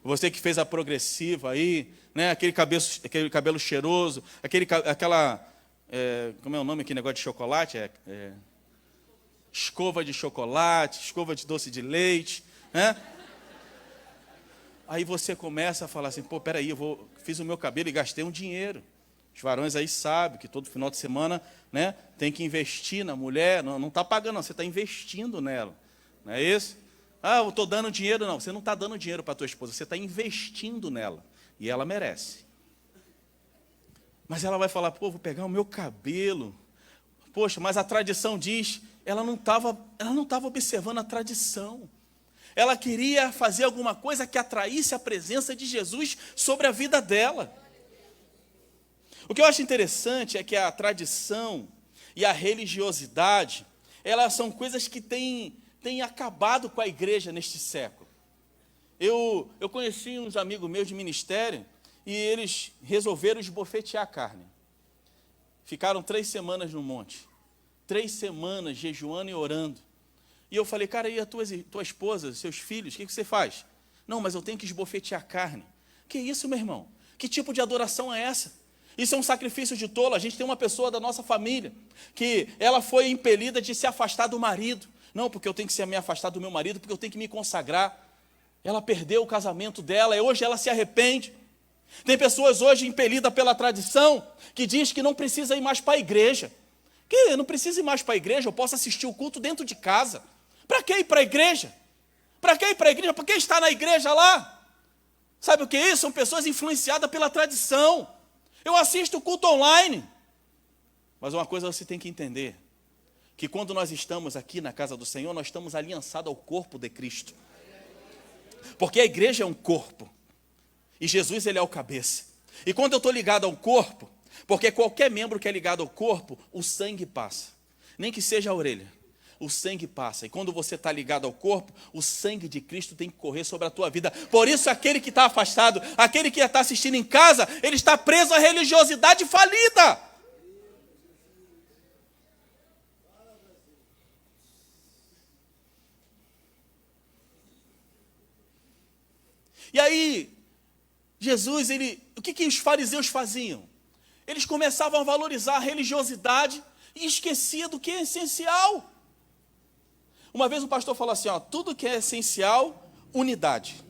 você que fez a progressiva aí, né, aquele cabelo cheiroso, como é o nome aquele negócio de chocolate? Escova de chocolate, escova de doce de leite, né? Aí você começa a falar assim, pô, peraí, fiz o meu cabelo e gastei um dinheiro. Os varões aí sabem que todo final de semana, né, tem que investir na mulher, não está pagando não, você está investindo nela, não é isso? Ah, eu estou dando dinheiro. Não, você não está dando dinheiro para a tua esposa, você está investindo nela. E ela merece. Mas ela vai falar, pô, vou pegar o meu cabelo. Poxa, mas a tradição diz, ela não estava observando a tradição. Ela queria fazer alguma coisa que atraísse a presença de Jesus sobre a vida dela. O que eu acho interessante é que a tradição e a religiosidade, elas são coisas que têm acabado com a igreja neste século. Eu conheci uns amigos meus de ministério e eles resolveram esbofetear a carne. Ficaram 3 semanas no monte. 3 semanas jejuando e orando. E eu falei, cara, e a tua esposa, seus filhos, o que você faz? Não, mas eu tenho que esbofetear a carne. Que isso, meu irmão? Que tipo de adoração é essa? Isso é um sacrifício de tolo. A gente tem uma pessoa da nossa família que ela foi impelida de se afastar do marido. Não, porque eu tenho que me afastar do meu marido, porque eu tenho que me consagrar. Ela perdeu o casamento dela, e hoje ela se arrepende. Tem pessoas hoje impelidas pela tradição, que diz que não precisa ir mais para a igreja. Que não precisa ir mais para a igreja, eu posso assistir o culto dentro de casa. Para que ir para a igreja? Para que ir para a igreja? Para que estar na igreja lá? Sabe o que é isso? São pessoas influenciadas pela tradição. Eu assisto o culto online. Mas uma coisa você tem que entender, que quando nós estamos aqui na casa do Senhor, nós estamos aliançados ao corpo de Cristo. Porque a igreja é um corpo. E Jesus, ele é o cabeça. E quando eu estou ligado ao corpo, porque qualquer membro que é ligado ao corpo, o sangue passa. Nem que seja a orelha. O sangue passa. E quando você está ligado ao corpo, o sangue de Cristo tem que correr sobre a tua vida. Por isso, aquele que está afastado, aquele que está assistindo em casa, ele está preso à religiosidade falida. E aí, Jesus, o que os fariseus faziam? Eles começavam a valorizar a religiosidade e esqueciam do que é essencial. Uma vez um pastor falou assim, tudo que é essencial, unidade.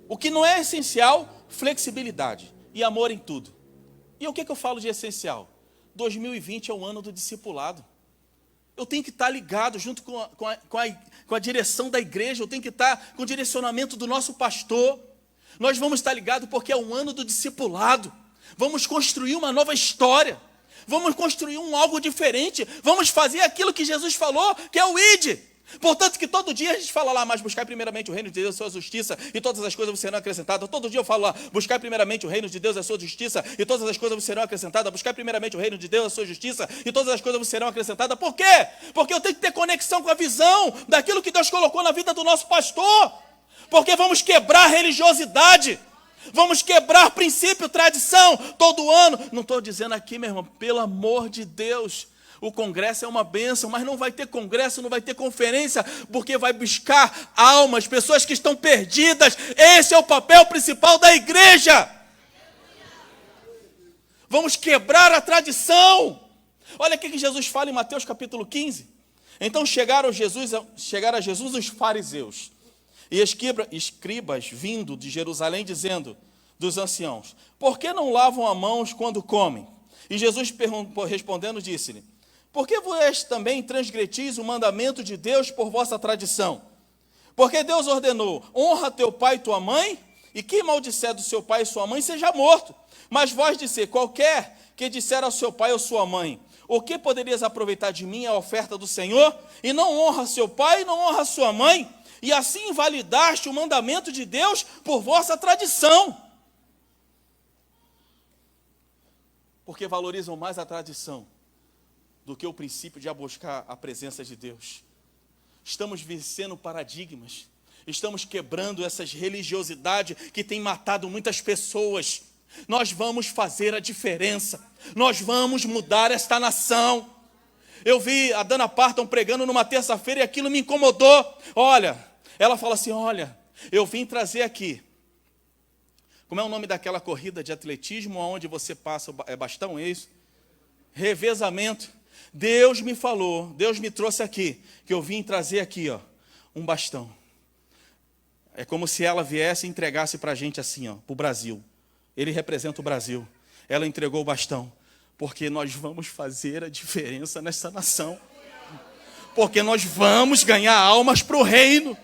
O que não é essencial, flexibilidade e amor em tudo. E o que eu falo de essencial? 2020 é o ano do discipulado. Eu tenho que estar ligado junto com a direção da igreja, eu tenho que estar com o direcionamento do nosso pastor. Nós vamos estar ligados porque é o ano do discipulado. Vamos construir uma nova história. Vamos construir algo diferente. Vamos fazer aquilo que Jesus falou, que é o ide. Portanto, que todo dia a gente fala lá, mas buscar primeiramente o reino de Deus e a sua justiça, e todas as coisas serão acrescentadas. Todo dia eu falo lá, buscar primeiramente o reino de Deus e a sua justiça, e todas as coisas serão acrescentadas. Buscar primeiramente o reino de Deus e a sua justiça, e todas as coisas serão acrescentadas. Por quê? Porque eu tenho que ter conexão com a visão daquilo que Deus colocou na vida do nosso pastor. Porque vamos quebrar a religiosidade. Vamos quebrar princípio, tradição, todo ano. Não estou dizendo aqui, meu irmão, pelo amor de Deus. O congresso é uma bênção, mas não vai ter congresso, não vai ter conferência, porque vai buscar almas, pessoas que estão perdidas. Esse é o papel principal da igreja. Vamos quebrar a tradição. Olha o que Jesus fala em Mateus capítulo 15. Então chegaram a Jesus os fariseus e escribas vindo de Jerusalém, dizendo dos anciãos: por que não lavam as mãos quando comem? E Jesus respondendo disse-lhe: por que vós também transgredis o mandamento de Deus por vossa tradição? Porque Deus ordenou: honra teu pai e tua mãe, e quem maldisser do seu pai e sua mãe seja morto. Mas vós disser: qualquer que disser ao seu pai ou sua mãe: o que poderias aproveitar de mim a oferta do Senhor? E não honra seu pai e não honra sua mãe, e assim invalidaste o mandamento de Deus por vossa tradição. Porque valorizam mais a tradição do que o princípio de buscar a presença de Deus. Estamos vencendo paradigmas, estamos quebrando essas religiosidades que têm matado muitas pessoas. Nós vamos fazer a diferença, nós vamos mudar esta nação. Eu vi a Dana Parton pregando numa terça-feira e aquilo me incomodou. Olha, ela fala assim: olha, eu vim trazer aqui, como é o nome daquela corrida de atletismo onde você passa bastão, é isso? Revezamento. Deus me falou, Deus me trouxe aqui, que eu vim trazer aqui, ó, um bastão. É como se ela viesse e entregasse para a gente assim, ó, para o Brasil. Ele representa o Brasil. Ela entregou o bastão, porque nós vamos fazer a diferença nessa nação. Porque nós vamos ganhar almas para o reino.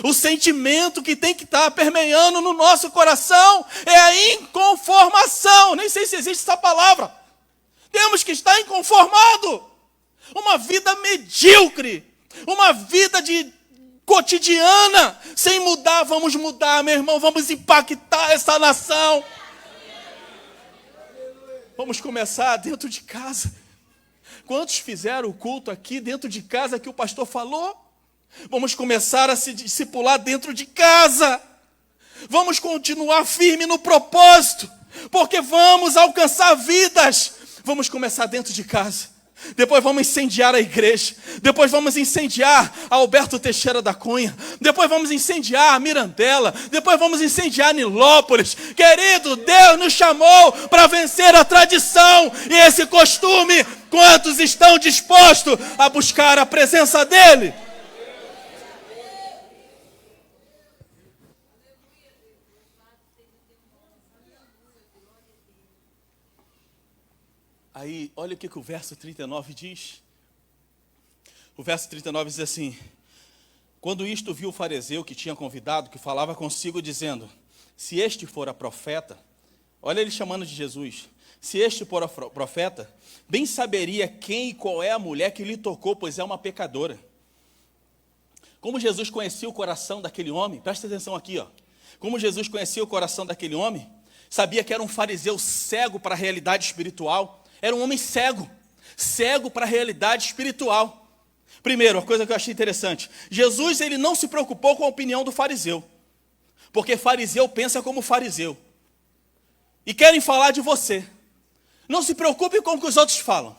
O sentimento que tem que estar permeando no nosso coração é a inconformação. Nem sei se existe essa palavra. Temos que estar inconformado. Uma vida medíocre, uma vida cotidiana, sem mudar. Vamos mudar, meu irmão, vamos impactar essa nação. Vamos começar dentro de casa. Quantos fizeram o culto aqui dentro de casa que o pastor falou? Vamos começar a se discipular dentro de casa. Vamos continuar firme no propósito, porque vamos alcançar vidas. Vamos começar dentro de casa. Depois vamos incendiar a igreja. Depois vamos incendiar a Alberto Teixeira da Cunha. Depois vamos incendiar a Mirandela. Depois vamos incendiar Nilópolis. Querido, Deus nos chamou para vencer a tradição e esse costume. Quantos estão dispostos a buscar a presença dEle? Aí, olha o que o verso 39 diz. O verso 39 diz assim: quando isto viu o fariseu que tinha convidado, que falava consigo, dizendo: se este fora profeta, olha ele chamando de Jesus, se este fora profeta, bem saberia quem e qual é a mulher que lhe tocou, pois é uma pecadora. Como Jesus conhecia o coração daquele homem, presta atenção aqui, ó. Como Jesus conhecia o coração daquele homem, sabia que era um fariseu cego para a realidade espiritual. Era um homem cego, cego para a realidade espiritual. Primeiro, uma coisa que eu achei interessante: Jesus, ele não se preocupou com a opinião do fariseu, porque fariseu pensa como fariseu, e querem falar de você. Não se preocupe com o que os outros falam,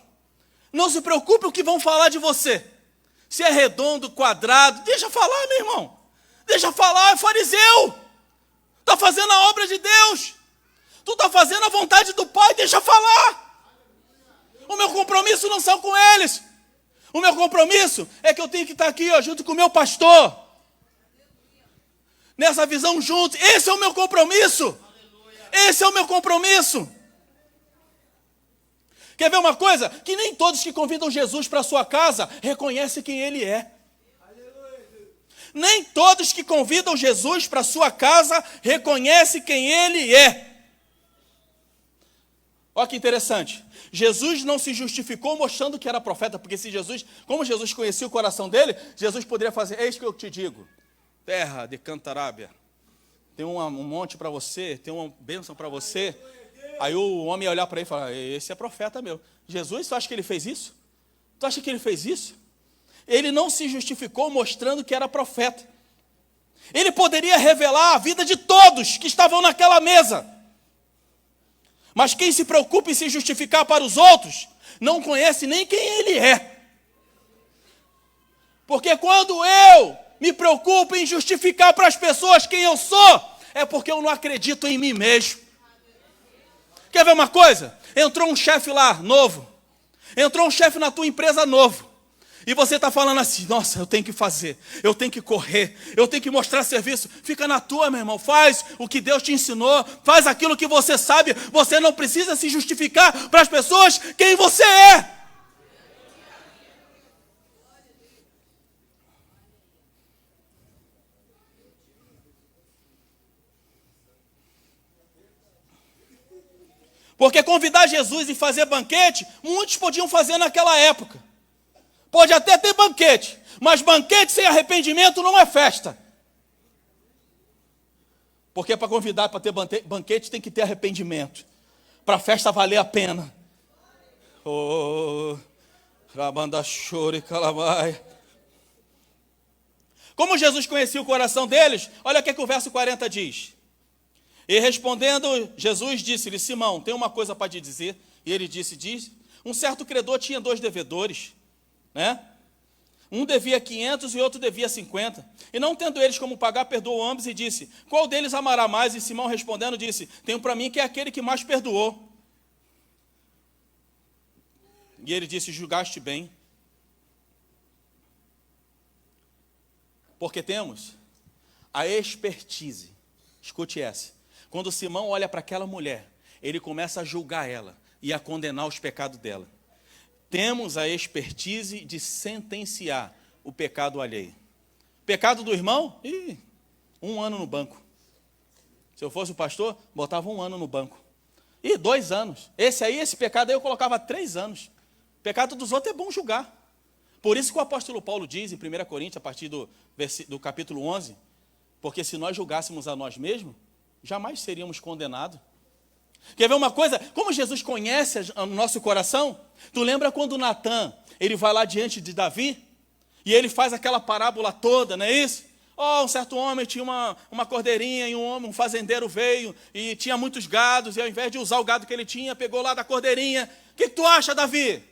não se preocupe com o que vão falar de você. Se é redondo, quadrado, deixa falar, meu irmão, deixa falar, é fariseu, está fazendo a obra de Deus, tu está fazendo a vontade do Pai, deixa falar. O meu compromisso não são com eles. O meu compromisso é que eu tenho que estar aqui, ó, junto com o meu pastor. nessa visão juntos. Esse é o meu compromisso. Esse é o meu compromisso. Quer ver uma coisa? Que nem todos que convidam Jesus para sua casa reconhecem quem Ele é. Nem todos que convidam Jesus para sua casa reconhecem quem Ele é. Olha que interessante. Jesus não se justificou mostrando que era profeta, porque como Jesus conhecia o coração dele, Jesus poderia fazer: eis que eu te digo, terra de Cantarábia, tem um monte para você, tem uma bênção para você. Aí o homem ia olhar para ele e falar: esse é profeta meu. Jesus, tu acha que ele fez isso? Tu acha que ele fez isso? Ele não se justificou mostrando que era profeta. Ele poderia revelar a vida de todos que estavam naquela mesa. Mas quem se preocupa em se justificar para os outros, não conhece nem quem ele é. Porque quando eu me preocupo em justificar para as pessoas quem eu sou, é porque eu não acredito em mim mesmo. Quer ver uma coisa? Entrou um chefe lá, novo. Entrou um chefe na tua empresa, novo. E você está falando assim: nossa, eu tenho que fazer, eu tenho que correr, eu tenho que mostrar serviço. Fica na tua, meu irmão. Faz o que Deus te ensinou. Faz aquilo que você sabe. Você não precisa se justificar para as pessoas quem você é. Porque convidar Jesus e fazer banquete, muitos podiam fazer naquela época. Pode até ter banquete, mas banquete sem arrependimento não é festa. Porque para convidar, para ter banquete, tem que ter arrependimento. Para a festa valer a pena. Oh, rabandachore calamaia. Como Jesus conhecia o coração deles, olha o que o verso 40 diz. E respondendo, Jesus disse-lhe: Simão, tem uma coisa para te dizer. E ele disse, um certo credor tinha 2 devedores, né? Um devia 500 e outro devia 50. E não tendo eles como pagar, perdoou ambos e disse: qual deles amará mais? E Simão respondendo disse: tenho para mim que é aquele que mais perdoou. E ele disse: julgaste bem. Porque temos a expertise. Escute essa. Quando Simão olha para aquela mulher, ele começa a julgar ela e a condenar os pecados dela. Temos a expertise de sentenciar o pecado alheio. Pecado do irmão? 1 ano no banco. Se eu fosse o pastor, botava 1 ano no banco. 2 anos. Esse pecado aí eu colocava 3 anos. Pecado dos outros é bom julgar. Por isso que o apóstolo Paulo diz em 1 Coríntios, a partir do capítulo 11, porque se nós julgássemos a nós mesmos, jamais seríamos condenados. Quer ver uma coisa? Como Jesus conhece o nosso coração, tu lembra quando Natã, ele vai lá diante de Davi, e ele faz aquela parábola toda, não é isso? Um certo homem tinha uma cordeirinha, e um fazendeiro veio, e tinha muitos gados, e ao invés de usar o gado que ele tinha, pegou lá da cordeirinha. O que tu acha, Davi?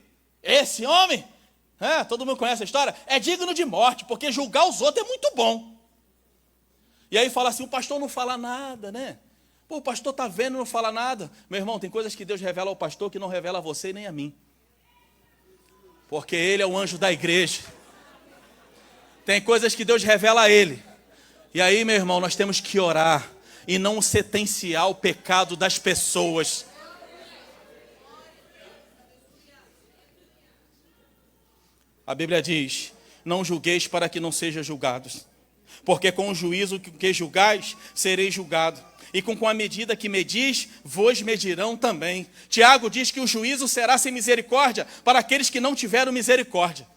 Esse homem, todo mundo conhece a história, é digno de morte, porque julgar os outros é muito bom. E aí fala assim: o pastor não fala nada, né? Pô, o pastor está vendo e não fala nada. Meu irmão, tem coisas que Deus revela ao pastor que não revela a você nem a mim. Porque ele é o anjo da igreja. Tem coisas que Deus revela a ele. E aí, meu irmão, nós temos que orar e não sentenciar o pecado das pessoas. A Bíblia diz: não julgueis para que não sejam julgados. Porque com o juízo que julgais, sereis julgados. E com a medida que medis, vos medirão também. Tiago diz que o juízo será sem misericórdia para aqueles que não tiveram misericórdia.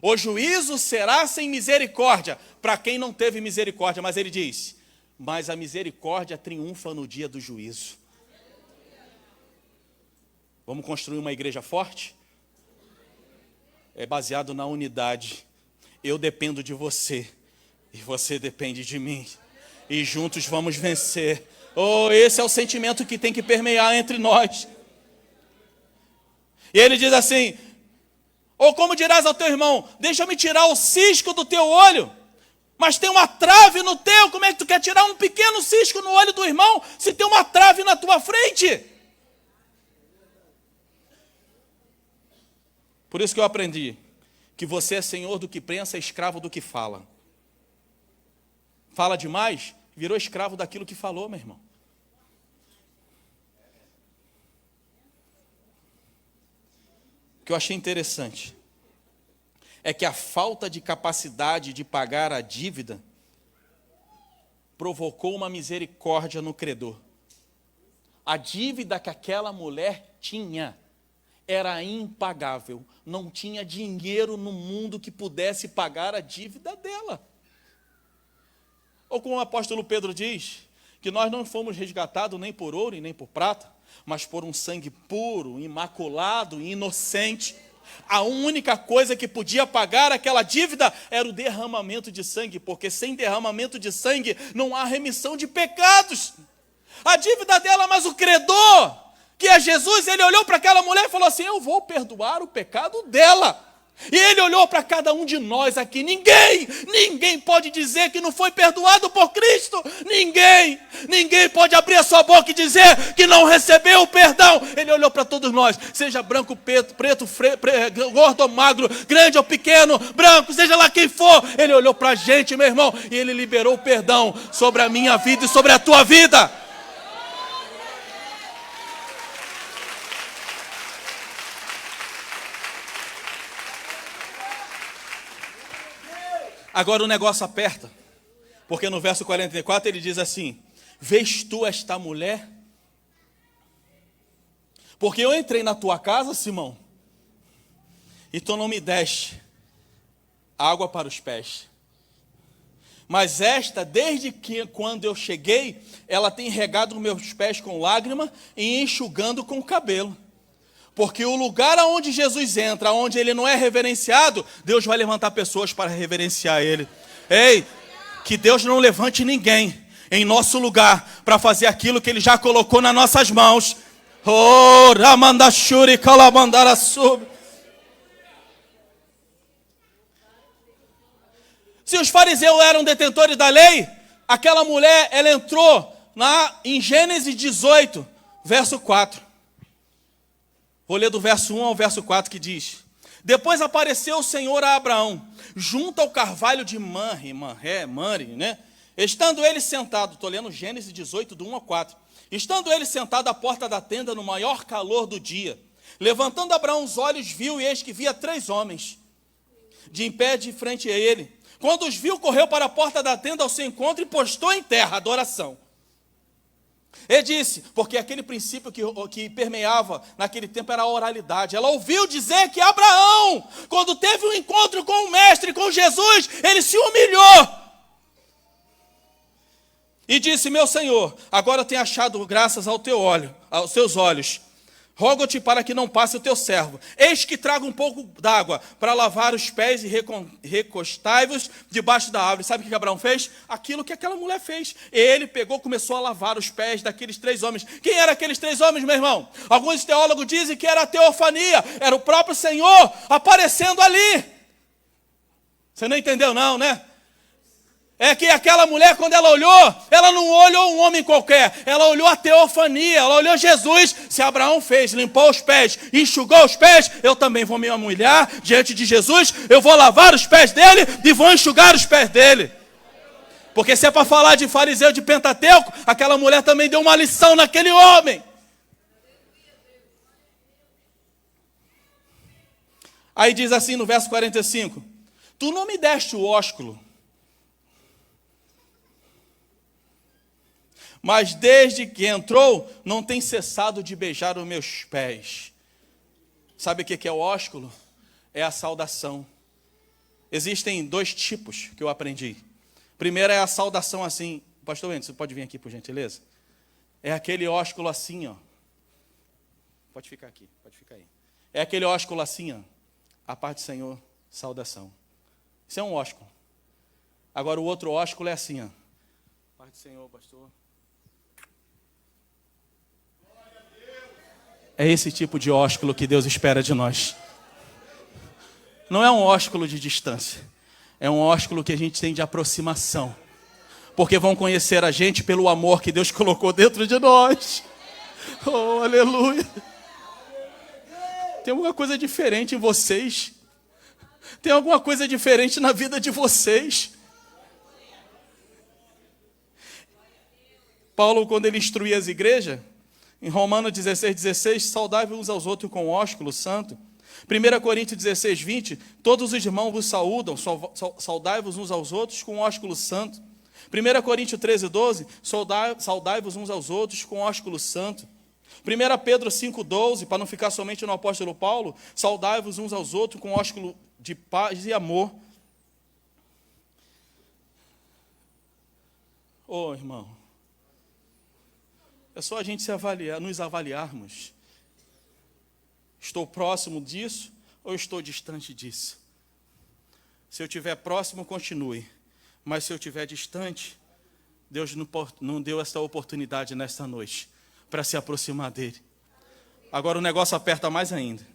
O juízo será sem misericórdia para quem não teve misericórdia. Mas ele diz: mas a misericórdia triunfa no dia do juízo. Vamos construir uma igreja forte? É baseado na unidade. Eu dependo de você e você depende de mim. E juntos vamos vencer. Esse é o sentimento que tem que permear entre nós. E ele diz assim: como dirás ao teu irmão: deixa-me tirar o cisco do teu olho, mas tem uma trave no teu. Como é que tu quer tirar um pequeno cisco no olho do irmão, se tem uma trave na tua frente? Por isso que eu aprendi que você é senhor do que pensa, escravo do que fala. fala demais, virou escravo daquilo que falou, meu irmão. O que eu achei interessante é que a falta de capacidade de pagar a dívida provocou uma misericórdia no credor. A dívida que aquela mulher tinha era impagável. Não tinha dinheiro no mundo que pudesse pagar a dívida dela. Ou como o apóstolo Pedro diz, que nós não fomos resgatados nem por ouro e nem por prata, mas por um sangue puro, imaculado e inocente. A única coisa que podia pagar aquela dívida era o derramamento de sangue, porque sem derramamento de sangue não há remissão de pecados. A dívida dela, mas o credor, que é Jesus, ele olhou para aquela mulher e falou assim: eu vou perdoar o pecado dela. E ele olhou para cada um de nós aqui. Ninguém pode dizer que não foi perdoado por Cristo. Ninguém pode abrir a sua boca e dizer que não recebeu o perdão. Ele olhou para todos nós, seja branco, preto, gordo ou magro, grande ou pequeno, branco, seja lá quem for. Ele olhou para a gente, meu irmão, e ele liberou o perdão sobre a minha vida e sobre a tua vida. Agora o negócio aperta, porque no verso 44 ele diz assim: vês tu esta mulher? Porque eu entrei na tua casa, Simão, e tu não me deste água para os pés. Mas esta, desde que quando eu cheguei, ela tem regado meus pés com lágrima e enxugando com o cabelo. Porque o lugar aonde Jesus entra, onde ele não é reverenciado, Deus vai levantar pessoas para reverenciar ele. Ei, que Deus não levante ninguém em nosso lugar para fazer aquilo que ele já colocou nas nossas mãos. Oh, Ramandashuri Kalamandarasub. Se os fariseus eram detentores da lei, aquela mulher, ela entrou em Gênesis 18, verso 4. Vou ler do verso 1 ao verso 4 que diz: depois apareceu o Senhor a Abraão, junto ao carvalho de Mamre, né? Estando ele sentado, estou lendo Gênesis 18, do 1 ao 4. Estando ele sentado à porta da tenda no maior calor do dia, levantando Abraão os olhos, viu, e eis que via 3 homens, de em pé de frente a ele. Quando os viu, correu para a porta da tenda ao seu encontro e postou em terra adoração. Ele disse, porque aquele princípio que permeava naquele tempo era a oralidade. Ela ouviu dizer que Abraão, quando teve um encontro com o mestre, com Jesus, ele se humilhou. E disse: meu Senhor, agora eu tenho achado graças aos teus olhos. Rogo-te para que não passe o teu servo. Eis que trago um pouco d'água para lavar os pés e recostai-vos debaixo da árvore. Sabe o que Abraão fez? Aquilo que aquela mulher fez. Ele pegou, começou a lavar os pés daqueles 3 homens. Quem eram aqueles 3 homens, meu irmão? Alguns teólogos dizem que era a teofania. Era o próprio Senhor aparecendo ali. Você não entendeu não, né? É que aquela mulher, quando ela olhou, ela não olhou um homem qualquer, ela olhou a teofania, ela olhou Jesus. Se Abraão fez, limpou os pés, enxugou os pés, eu também vou me humilhar diante de Jesus, eu vou lavar os pés dele e vou enxugar os pés dele. Porque se é para falar de fariseu, de Pentateuco, aquela mulher também deu uma lição naquele homem. Aí diz assim no verso 45, tu não me deste o ósculo, mas desde que entrou, não tem cessado de beijar os meus pés. Sabe o que é o ósculo? É a saudação. Existem 2 tipos que eu aprendi. Primeiro é a saudação assim. Pastor Wendel, você pode vir aqui, por gentileza? É aquele ósculo assim, ó. Pode ficar aqui, pode ficar aí. É aquele ósculo assim, ó. A paz do Senhor, saudação. Isso é um ósculo. Agora o outro ósculo é assim, ó. Paz do Senhor, pastor. É esse tipo de ósculo que Deus espera de nós. Não é um ósculo de distância. É um ósculo que a gente tem de aproximação. Porque vão conhecer a gente pelo amor que Deus colocou dentro de nós. Oh, aleluia. Tem alguma coisa diferente em vocês. Tem alguma coisa diferente na vida de vocês. Paulo, quando ele instruía as igrejas, em Romanos 16:16, saudai-vos uns aos outros com ósculo santo. 1 Coríntios 16:20, todos os irmãos vos saúdam, saudai-vos uns aos outros com ósculo santo. 1 Coríntios 13:12, saudai-vos uns aos outros com ósculo santo. 1 Pedro 5:12, para não ficar somente no apóstolo Paulo, saudai-vos uns aos outros com ósculo de paz e amor. Ô, irmão, é só a gente se avaliar, nos avaliarmos. Estou próximo disso ou estou distante disso? Se eu estiver próximo, continue. Mas se eu estiver distante, Deus não deu essa oportunidade nesta noite para se aproximar dele. Agora o negócio aperta mais ainda.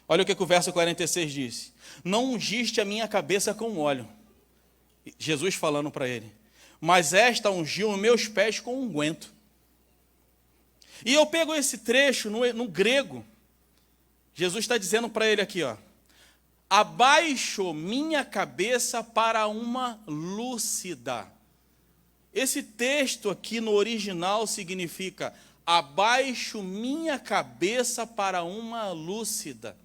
Olha o que o verso 46 diz. Não ungiste a minha cabeça com óleo. Jesus falando para ele. Mas esta ungiu os meus pés com unguento. E eu pego esse trecho no grego. Jesus está dizendo para ele aqui, ó. Abaixo minha cabeça para uma lúcida. Esse texto aqui no original significa abaixo minha cabeça para uma lúcida.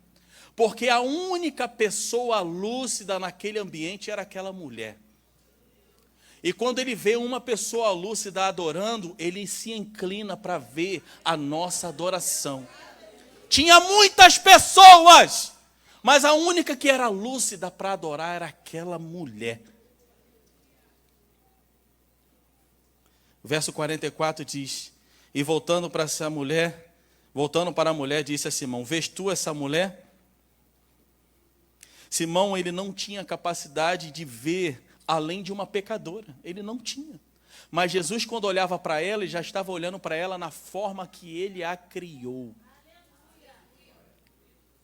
Porque a única pessoa lúcida naquele ambiente era aquela mulher. E quando ele vê uma pessoa lúcida adorando, ele se inclina para ver a nossa adoração. Tinha muitas pessoas, mas a única que era lúcida para adorar era aquela mulher. O verso 44 diz, e voltando para a mulher, disse a Simão, vês tu essa mulher? Simão, ele não tinha capacidade de ver além de uma pecadora, ele não tinha. Mas Jesus, quando olhava para ela, ele já estava olhando para ela na forma que ele a criou.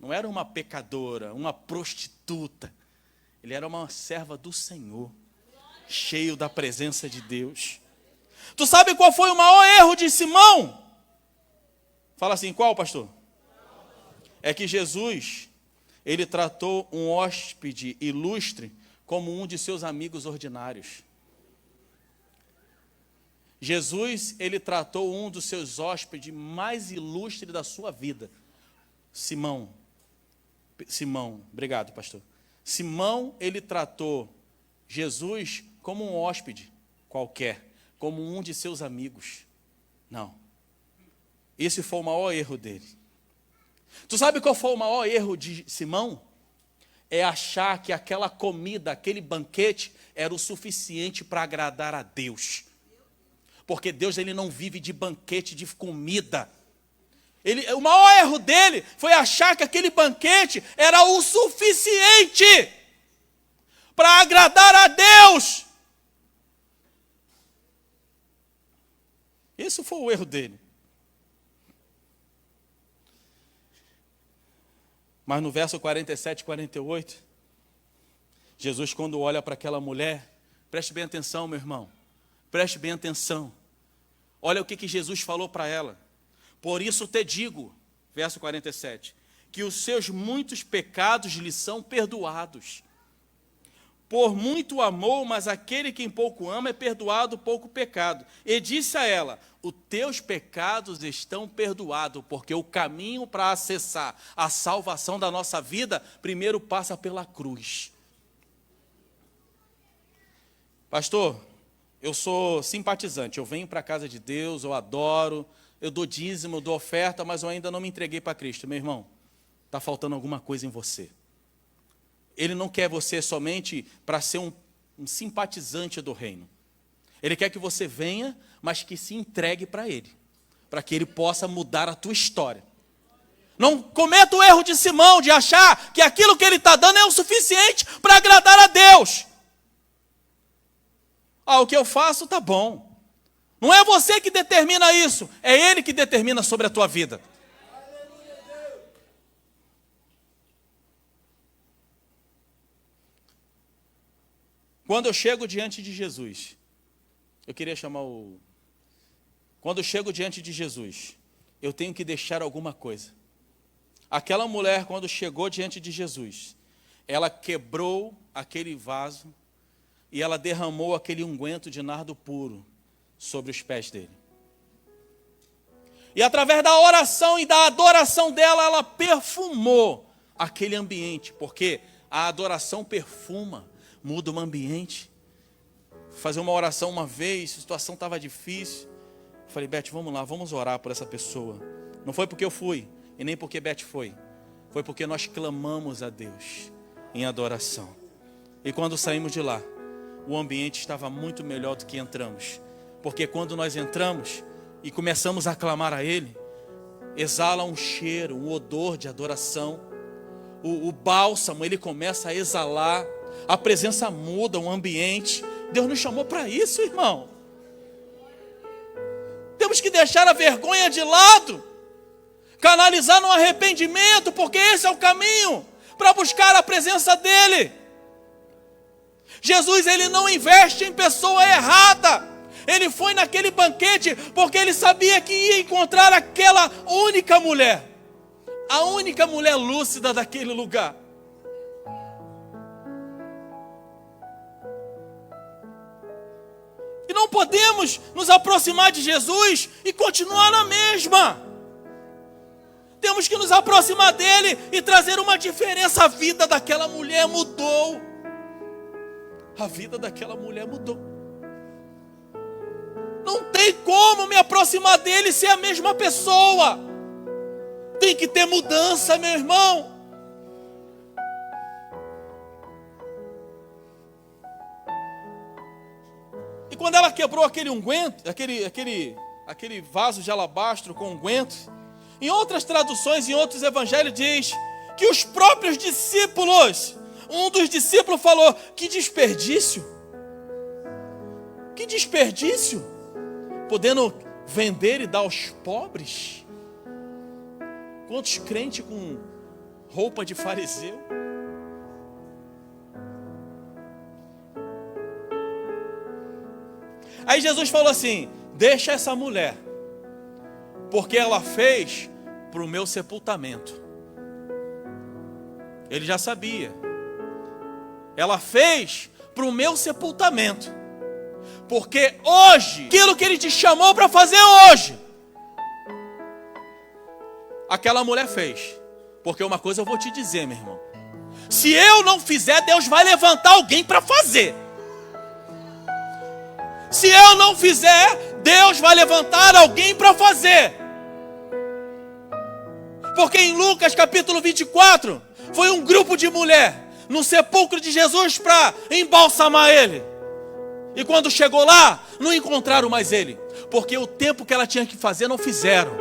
Não era uma pecadora, uma prostituta. Ele era uma serva do Senhor, cheio da presença de Deus. Tu sabe qual foi o maior erro de Simão? Fala assim, qual, pastor? É que Jesus, ele tratou um hóspede ilustre como um de seus amigos ordinários. Jesus, ele tratou um dos seus hóspedes mais ilustres da sua vida. Simão, obrigado, pastor. Simão, ele tratou Jesus como um hóspede qualquer, como um de seus amigos. Não. Esse foi o maior erro dele. Tu sabe qual foi o maior erro de Simão? É achar que aquela comida, aquele banquete, era o suficiente para agradar a Deus. Porque Deus, ele não vive de banquete, de comida. O maior erro dele foi achar que aquele banquete era o suficiente para agradar a Deus. Esse foi o erro dele. Mas no verso 47 e 48, Jesus, quando olha para aquela mulher, preste bem atenção, meu irmão, preste bem atenção. Olha o que Jesus falou para ela. Por isso te digo, verso 47, que os seus muitos pecados lhe são perdoados. Por muito amor, mas aquele que em pouco ama é perdoado pouco pecado. E disse a ela, os teus pecados estão perdoados, porque o caminho para acessar a salvação da nossa vida, primeiro passa pela cruz. Pastor, eu sou simpatizante, eu venho para a casa de Deus, eu adoro, eu dou dízimo, eu dou oferta, mas eu ainda não me entreguei para Cristo. Meu irmão, está faltando alguma coisa em você. Ele não quer você somente para ser um simpatizante do reino. Ele quer que você venha, mas que se entregue para Ele, para que Ele possa mudar a tua história. Não cometa o erro de Simão, de achar que aquilo que ele está dando é o suficiente para agradar a Deus. O que eu faço está bom. Não é você que determina isso, é Ele que determina sobre a tua vida. Quando eu chego diante de Jesus, Quando eu chego diante de Jesus, eu tenho que deixar alguma coisa. Aquela mulher, quando chegou diante de Jesus, ela quebrou aquele vaso e ela derramou aquele unguento de nardo puro sobre os pés dele. E através da oração e da adoração dela, ela perfumou aquele ambiente, porque a adoração perfuma, muda o ambiente. Fazer uma oração uma vez, a situação estava difícil. Falei, Beth, vamos lá, vamos orar por essa pessoa. Não foi porque eu fui, e nem porque Beth foi. Foi porque nós clamamos a Deus em adoração. E quando saímos de lá, o ambiente estava muito melhor do que entramos. Porque quando nós entramos e começamos a clamar a Ele, exala um cheiro, um odor de adoração. O bálsamo, ele começa a exalar. A presença muda o ambiente. Deus nos chamou para isso, irmão. Temos que deixar a vergonha de lado, canalizar no arrependimento, porque esse é o caminho para buscar a presença dEle. Jesus, ele não investe em pessoa errada. Ele foi naquele banquete porque ele sabia que ia encontrar aquela única mulher, a única mulher lúcida daquele lugar. E não podemos nos aproximar de Jesus e continuar na mesma. Temos que nos aproximar dele e trazer uma diferença. A vida daquela mulher mudou. A vida daquela mulher mudou. Não tem como me aproximar dele e ser a mesma pessoa. Tem que ter mudança, meu irmão. E quando ela quebrou aquele unguento, aquele vaso de alabastro com unguento, em outras traduções, em outros evangelhos diz que os próprios discípulos, um dos discípulos falou, que desperdício, podendo vender e dar aos pobres. Quantos crentes com roupa de fariseu? Aí Jesus falou assim, deixa essa mulher, porque ela fez para o meu sepultamento. Ele já sabia. Ela fez para o meu sepultamento. Porque hoje, aquilo que ele te chamou para fazer hoje, aquela mulher fez. Porque uma coisa eu vou te dizer, meu irmão. Se eu não fizer, Deus vai levantar alguém para fazer. Se eu não fizer, Deus vai levantar alguém para fazer. Porque em Lucas capítulo 24, foi um grupo de mulher no sepulcro de Jesus para embalsamar ele. E quando chegou lá, não encontraram mais ele. Porque o tempo que ela tinha que fazer, não fizeram.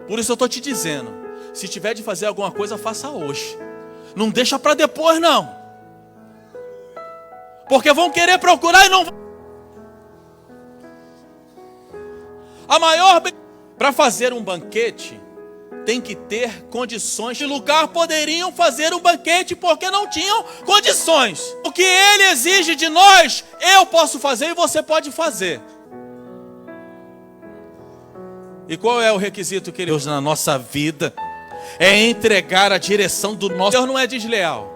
Por isso eu estou te dizendo, se tiver de fazer alguma coisa, faça hoje. Não deixa para depois, não. Porque vão querer procurar e não vão. Para fazer um banquete, tem que ter condições. De lugar poderiam fazer um banquete porque não tinham condições. O que ele exige de nós, eu posso fazer e você pode fazer. E qual é o requisito que ele usa na nossa vida? É entregar a direção do nosso. Deus não é desleal.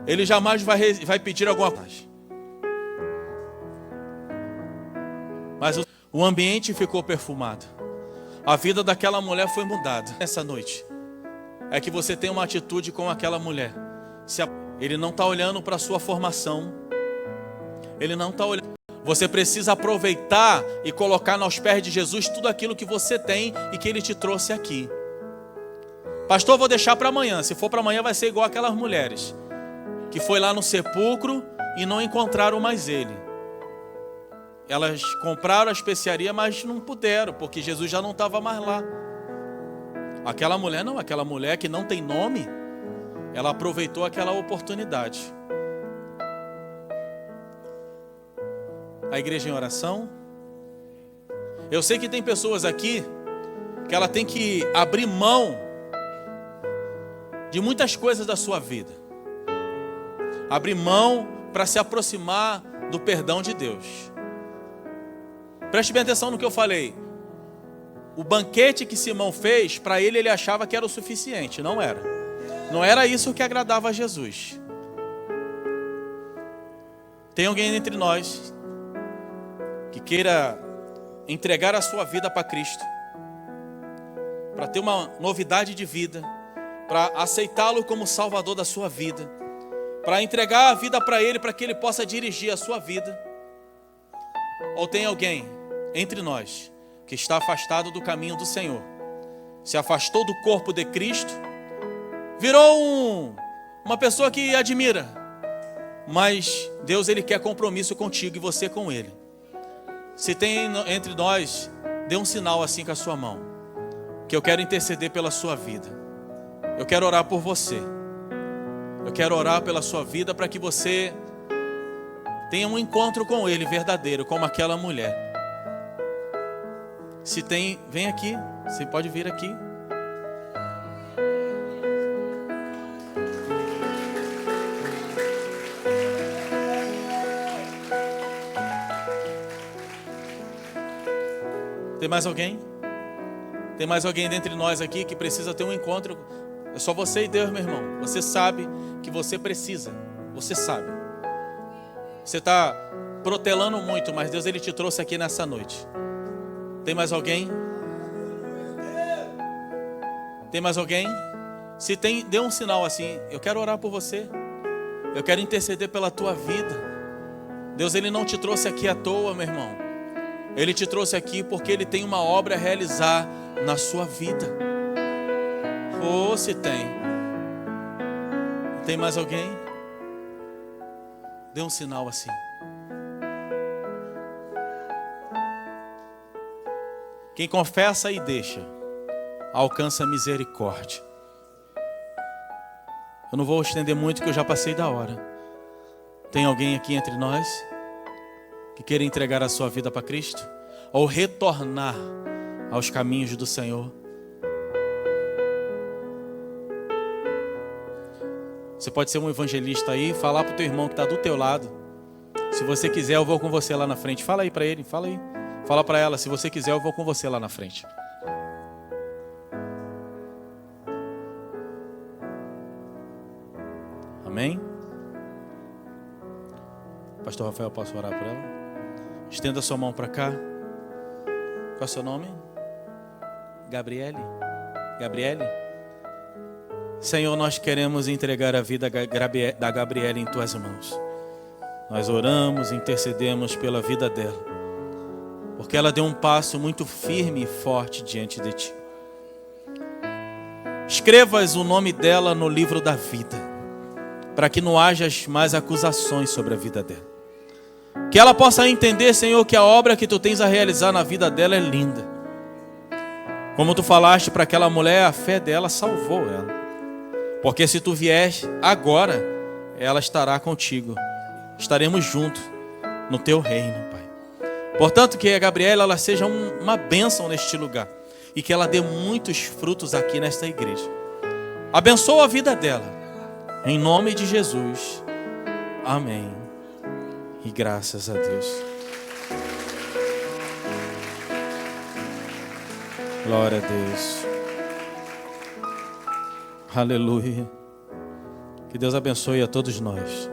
Ele jamais vai pedir alguma coisa. Mas o ambiente ficou perfumado. A vida daquela mulher foi mudada. Essa noite é que você tem uma atitude com aquela mulher. Ele não está olhando para a sua formação. Ele não está olhando. Você precisa aproveitar e colocar nos pés de Jesus tudo aquilo que você tem e que Ele te trouxe aqui. Pastor, vou deixar para amanhã. Se for para amanhã vai ser igual aquelas mulheres que foi lá no sepulcro e não encontraram mais Ele. Elas compraram a especiaria, mas não puderam, porque Jesus já não estava mais lá. Aquela mulher não, aquela mulher que não tem nome, ela aproveitou aquela oportunidade. A igreja em oração. Eu sei que tem pessoas aqui que ela tem que abrir mão de muitas coisas da sua vida. Abrir mão para se aproximar do perdão de Deus. Preste bem atenção no que eu falei. O banquete que Simão fez, para ele achava que era o suficiente. Não era. Não era isso que agradava a Jesus. Tem alguém entre nós que queira entregar a sua vida para Cristo, para ter uma novidade de vida, para aceitá-lo como Salvador da sua vida, para entregar a vida para Ele, para que Ele possa dirigir a sua vida? Ou tem alguém entre nós que está afastado do caminho do Senhor, se afastou do corpo de Cristo, virou uma pessoa que admira, mas Deus, Ele quer compromisso contigo e você com Ele? Se tem entre nós, dê um sinal assim com a sua mão, que eu quero interceder pela sua vida. Eu quero orar por você. Eu quero orar pela sua vida para que você tenha um encontro com Ele verdadeiro, como aquela mulher. Se tem, vem aqui. Você pode vir aqui. Tem mais alguém? Tem mais alguém dentre nós aqui que precisa ter um encontro? É só você e Deus, meu irmão. Você sabe que você precisa. Você sabe. Você está protelando muito, mas Deus, Ele te trouxe aqui nessa noite. Tem mais alguém? Tem mais alguém? Se tem, dê um sinal assim. Eu quero orar por você. Eu quero interceder pela tua vida. Deus, Ele não te trouxe aqui à toa, meu irmão. Ele te trouxe aqui porque Ele tem uma obra a realizar na sua vida. Oh, se tem. Tem mais alguém? Dê um sinal assim. Quem confessa e deixa, alcança misericórdia. Eu não vou estender muito, que eu já passei da hora. Tem alguém aqui entre nós que queira entregar a sua vida para Cristo, ou retornar aos caminhos do Senhor? Você pode ser um evangelista aí, falar para o teu irmão que está do teu lado. Se você quiser, eu vou com você lá na frente. Fala aí para ele, fala aí. Fala para ela, se você quiser, eu vou com você lá na frente. Amém? Pastor Rafael, posso orar por ela? Estenda sua mão para cá. Qual é o seu nome? Gabriele? Gabriele? Senhor, nós queremos entregar a vida da Gabriele em tuas mãos. Nós oramos, intercedemos pela vida dela, porque ela deu um passo muito firme e forte diante de ti. Escrevas o nome dela no livro da vida, para que não haja mais acusações sobre a vida dela. Que ela possa entender, Senhor, que a obra que tu tens a realizar na vida dela é linda. Como tu falaste para aquela mulher, a fé dela salvou ela. Porque se tu vies agora, ela estará contigo. Estaremos juntos no teu reino, Pai. Portanto, que a Gabriela ela seja uma bênção neste lugar. E que ela dê muitos frutos aqui nesta igreja. Abençoa a vida dela. Em nome de Jesus. Amém. E graças a Deus. Glória a Deus. Aleluia. Que Deus abençoe a todos nós.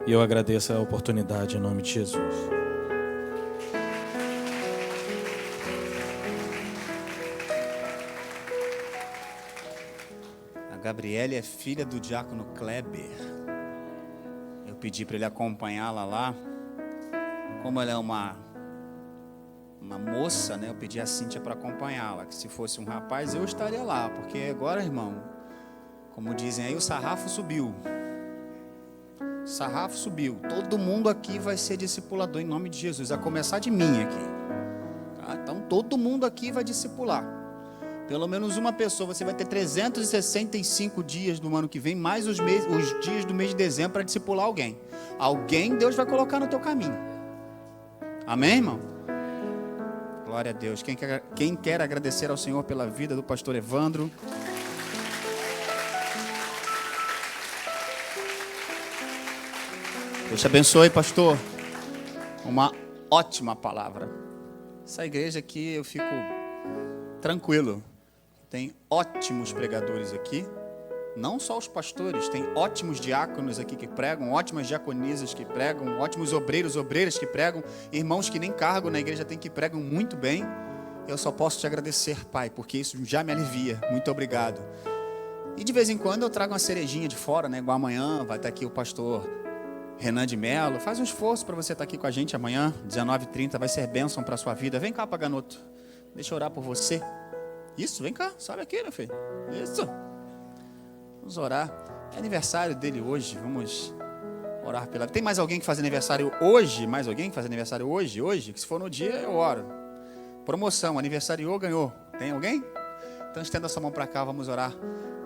E eu agradeço a oportunidade em nome de Jesus. A Gabriele é filha do diácono Kleber. Eu pedi para ele acompanhá-la lá. Como ela é uma moça, né? Eu pedi a Cíntia para acompanhá-la. Que se fosse um rapaz, eu estaria lá. Porque agora, irmão, como dizem aí, o sarrafo subiu. O sarrafo subiu. Todo mundo aqui vai ser discipulador em nome de Jesus. A começar de mim aqui. Tá? Então todo mundo aqui vai discipular. Pelo menos uma pessoa. Você vai ter 365 dias do ano que vem, mais os dias do mês de dezembro para discipular alguém. Alguém Deus vai colocar no teu caminho. Amém, irmão? Glória a Deus. Quem quer agradecer ao Senhor pela vida do pastor Evandro? Deus te abençoe, pastor. Uma ótima palavra. Essa igreja aqui eu fico tranquilo. Tem ótimos pregadores aqui. Não só os pastores, tem ótimos diáconos aqui que pregam, ótimas diaconisas que pregam, ótimos obreiros, obreiras que pregam, irmãos que nem cargo na igreja tem que pregam muito bem. Eu só posso te agradecer, Pai, porque isso já me alivia. Muito obrigado. E de vez em quando eu trago uma cerejinha de fora, né? Igual amanhã vai estar aqui o pastor Renan de Mello. Faz um esforço para você estar aqui com a gente amanhã, 19h30, vai ser bênção para a sua vida. Vem cá, Paganoto, deixa eu orar por você. Isso, vem cá, sobe aqui, meu filho. Isso. Vamos orar. É aniversário dele hoje. Vamos orar pela... Tem mais alguém que faz aniversário hoje? Mais alguém que faz aniversário hoje? Hoje? Que se for no dia, eu oro. Promoção, aniversariou, ganhou. Tem alguém? Então estenda sua mão para cá, vamos orar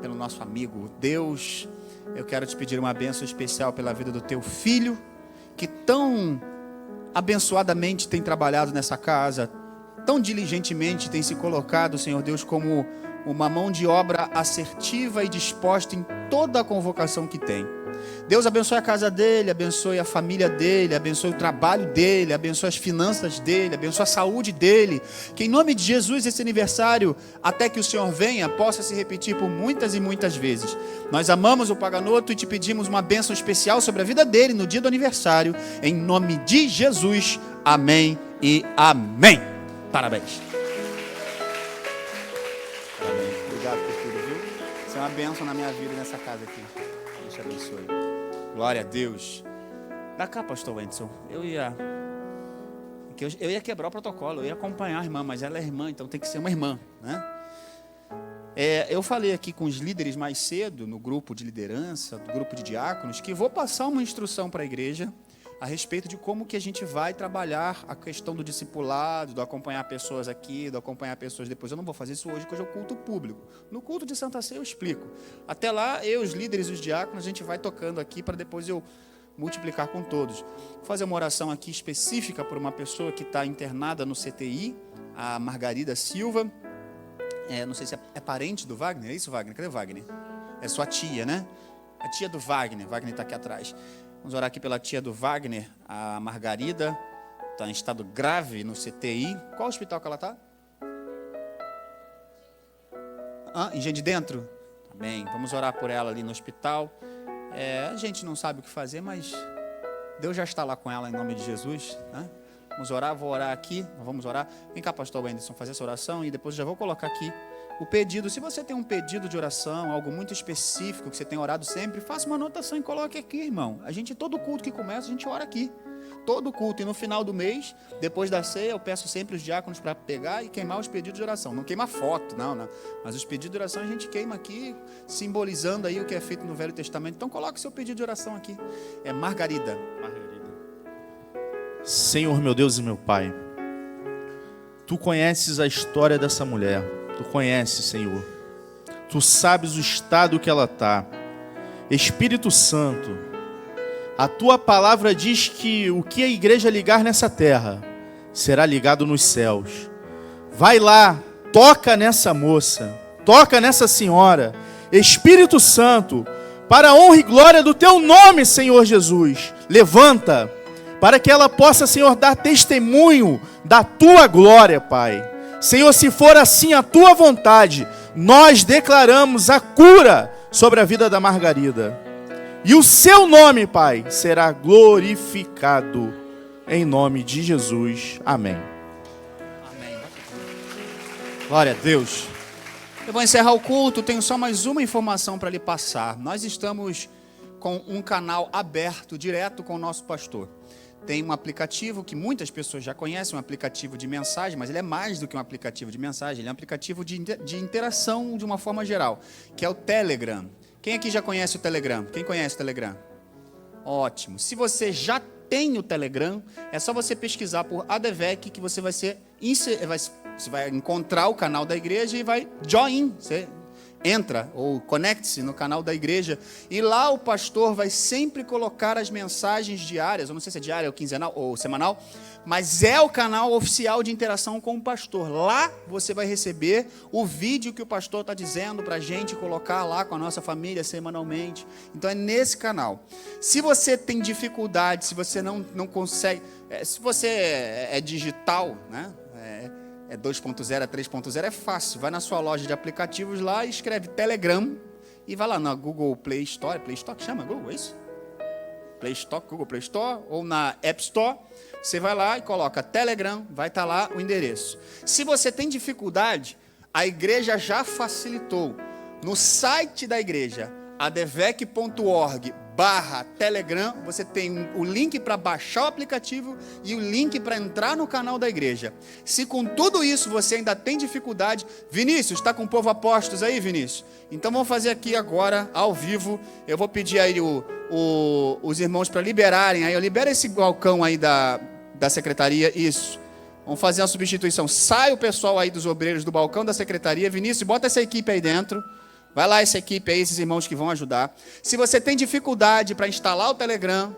pelo nosso amigo. Deus, eu quero te pedir uma bênção especial pela vida do teu filho, que tão abençoadamente tem trabalhado nessa casa, tão diligentemente tem se colocado, Senhor Deus, como uma mão de obra assertiva e disposta em toda a convocação que tem. Deus abençoe a casa dele, abençoe a família dele, abençoe o trabalho dele, abençoe as finanças dele, abençoe a saúde dele. Que em nome de Jesus esse aniversário, até que o Senhor venha, possa se repetir por muitas e muitas vezes. Nós amamos o Paganoto e te pedimos uma bênção especial sobre a vida dele no dia do aniversário. Em nome de Jesus, amém e amém. Parabéns. Parabéns. Obrigado por tudo, viu? Isso é uma bênção na minha vida nessa casa aqui. Deus te abençoe. Glória a Deus. Dá cá, pastor Wendson. Eu ia quebrar o protocolo, eu ia acompanhar a irmã, mas ela é irmã, então tem que ser uma irmã, né? Eu falei aqui com os líderes mais cedo, no grupo de liderança, do grupo de diáconos, que vou passar uma instrução para a igreja a respeito de como que a gente vai trabalhar a questão do discipulado, do acompanhar pessoas aqui, do acompanhar pessoas depois. Eu não vou fazer isso hoje, porque hoje é o culto público. No culto de Santa Ceia eu explico. Até lá, eu, os líderes e os diáconos, a gente vai tocando aqui para depois eu multiplicar com todos. Vou fazer uma oração aqui específica por uma pessoa que está internada no CTI, a Margarida Silva. Não sei se é parente do Wagner, é isso, Wagner? Cadê o Wagner? É sua tia, né? A tia do Wagner. Wagner está aqui atrás. Vamos orar aqui pela tia do Wagner, a Margarida, está em estado grave no CTI. Qual hospital que ela está? Engenho de Dentro? Amém. Vamos orar por ela ali no hospital. A gente não sabe o que fazer, mas Deus já está lá com ela em nome de Jesus, né? Vamos orar, vou orar aqui, vamos orar. Vem cá, pastor Wenderson, fazer essa oração e depois já vou colocar aqui o pedido. Se você tem um pedido de oração, algo muito específico que você tem orado sempre, faça uma anotação e coloque aqui, irmão. Todo culto que começa, a gente ora aqui. Todo culto. E no final do mês, depois da ceia, eu peço sempre os diáconos para pegar e queimar os pedidos de oração. Não queima foto, não. Mas os pedidos de oração a gente queima aqui, simbolizando aí o que é feito no Velho Testamento. Então coloque seu pedido de oração aqui. É Margarida. Senhor, meu Deus e meu Pai, Tu conheces a história dessa mulher. Tu conheces, Senhor. Tu sabes o estado que ela está. Espírito Santo, a Tua palavra diz que o que a igreja ligar nessa terra será ligado nos céus. Vai lá, toca nessa moça, toca nessa senhora. Espírito Santo, para a honra e glória do Teu nome, Senhor Jesus, levanta, para que ela possa, Senhor, dar testemunho da Tua glória, Pai. Senhor, se for assim a Tua vontade, nós declaramos a cura sobre a vida da Margarida. E o Seu nome, Pai, será glorificado. Em nome de Jesus. Amém. Amém. Glória a Deus. Eu vou encerrar o culto, tenho só mais uma informação para lhe passar. Nós estamos com um canal aberto, direto com o nosso pastor. Tem um aplicativo que muitas pessoas já conhecem, um aplicativo de mensagem, mas ele é mais do que um aplicativo de mensagem, ele é um aplicativo de interação de uma forma geral, que é o Telegram. Quem aqui já conhece o Telegram? Quem conhece o Telegram? Ótimo. Se você já tem o Telegram, é só você pesquisar por ADVEC que você você vai encontrar o canal da igreja e vai join. Você entra ou conecte-se no canal da igreja e lá o pastor vai sempre colocar as mensagens diárias, eu não sei se é diária ou quinzenal ou semanal, mas é o canal oficial de interação com o pastor. Lá você vai receber o vídeo que o pastor está dizendo para a gente colocar lá com a nossa família semanalmente. Então é nesse canal. Se você tem dificuldade, se você não consegue, se você é digital, né? É 2.0, é 3.0, é fácil. Vai na sua loja de aplicativos lá e escreve Telegram e vai lá na Google Play Store que chama Google, é isso? Play Store, Google Play Store, ou na App Store, você vai lá e coloca Telegram, vai estar lá o endereço. Se você tem dificuldade, a igreja já facilitou. No site da igreja, advec.org/Telegram, você tem o link para baixar o aplicativo e o link para entrar no canal da igreja. Se com tudo isso você ainda tem dificuldade, Vinícius, está com o povo apóstolos aí, Vinícius? Então vamos fazer aqui agora, ao vivo, eu vou pedir aí os irmãos para liberarem, aí libera esse balcão aí da secretaria, isso. Vamos fazer uma substituição, sai o pessoal aí dos obreiros do balcão da secretaria, Vinícius, bota essa equipe aí dentro. Vai lá essa equipe aí, esses irmãos que vão ajudar. Se você tem dificuldade para instalar o Telegram,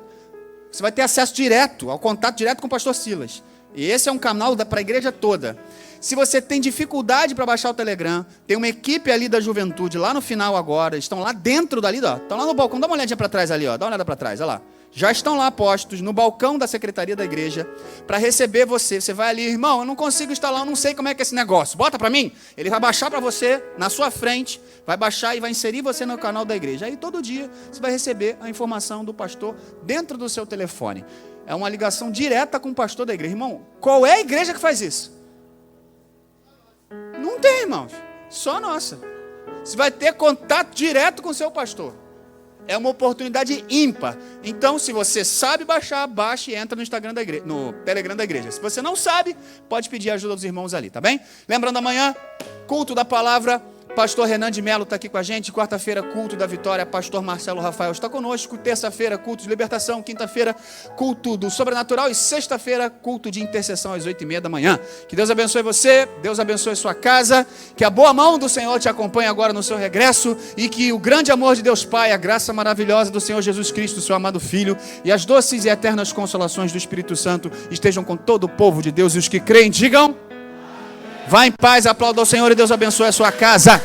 você vai ter acesso direto, ao contato direto com o pastor Silas. E esse é um canal para a igreja toda. Se você tem dificuldade para baixar o Telegram, tem uma equipe ali da juventude, lá no final agora, estão lá dentro dali, ó, estão lá no balcão, dá uma olhadinha para trás ali, ó, dá uma olhada para trás, olha lá. Já estão lá postos no balcão da secretaria da igreja para receber você. Você vai ali, irmão, eu não consigo instalar, eu não sei como é que é esse negócio. Bota para mim. Ele vai baixar para você, na sua frente, vai baixar e vai inserir você no canal da igreja. Aí todo dia você vai receber a informação do pastor dentro do seu telefone. É uma ligação direta com o pastor da igreja. Irmão, qual é a igreja que faz isso? Não tem, irmãos. Só a nossa. Você vai ter contato direto com o seu pastor. É uma oportunidade ímpar. Então, se você sabe baixar, baixe e entra no Instagram da igreja, no Telegram da igreja. Se você não sabe, pode pedir ajuda dos irmãos ali, tá bem? Lembrando, amanhã, culto da palavra. Pastor Renan de Melo está aqui com a gente. Quarta-feira, culto da vitória. Pastor Marcelo Rafael está conosco. Terça-feira, culto de libertação. Quinta-feira, culto do sobrenatural. E sexta-feira, culto de intercessão às 8h30 da manhã. Que Deus abençoe você. Deus abençoe sua casa. Que a boa mão do Senhor te acompanhe agora no seu regresso. E que o grande amor de Deus Pai, a graça maravilhosa do Senhor Jesus Cristo, seu amado Filho, e as doces e eternas consolações do Espírito Santo estejam com todo o povo de Deus. E os que creem, digam: vá em paz, aplauda ao Senhor e Deus abençoe a sua casa.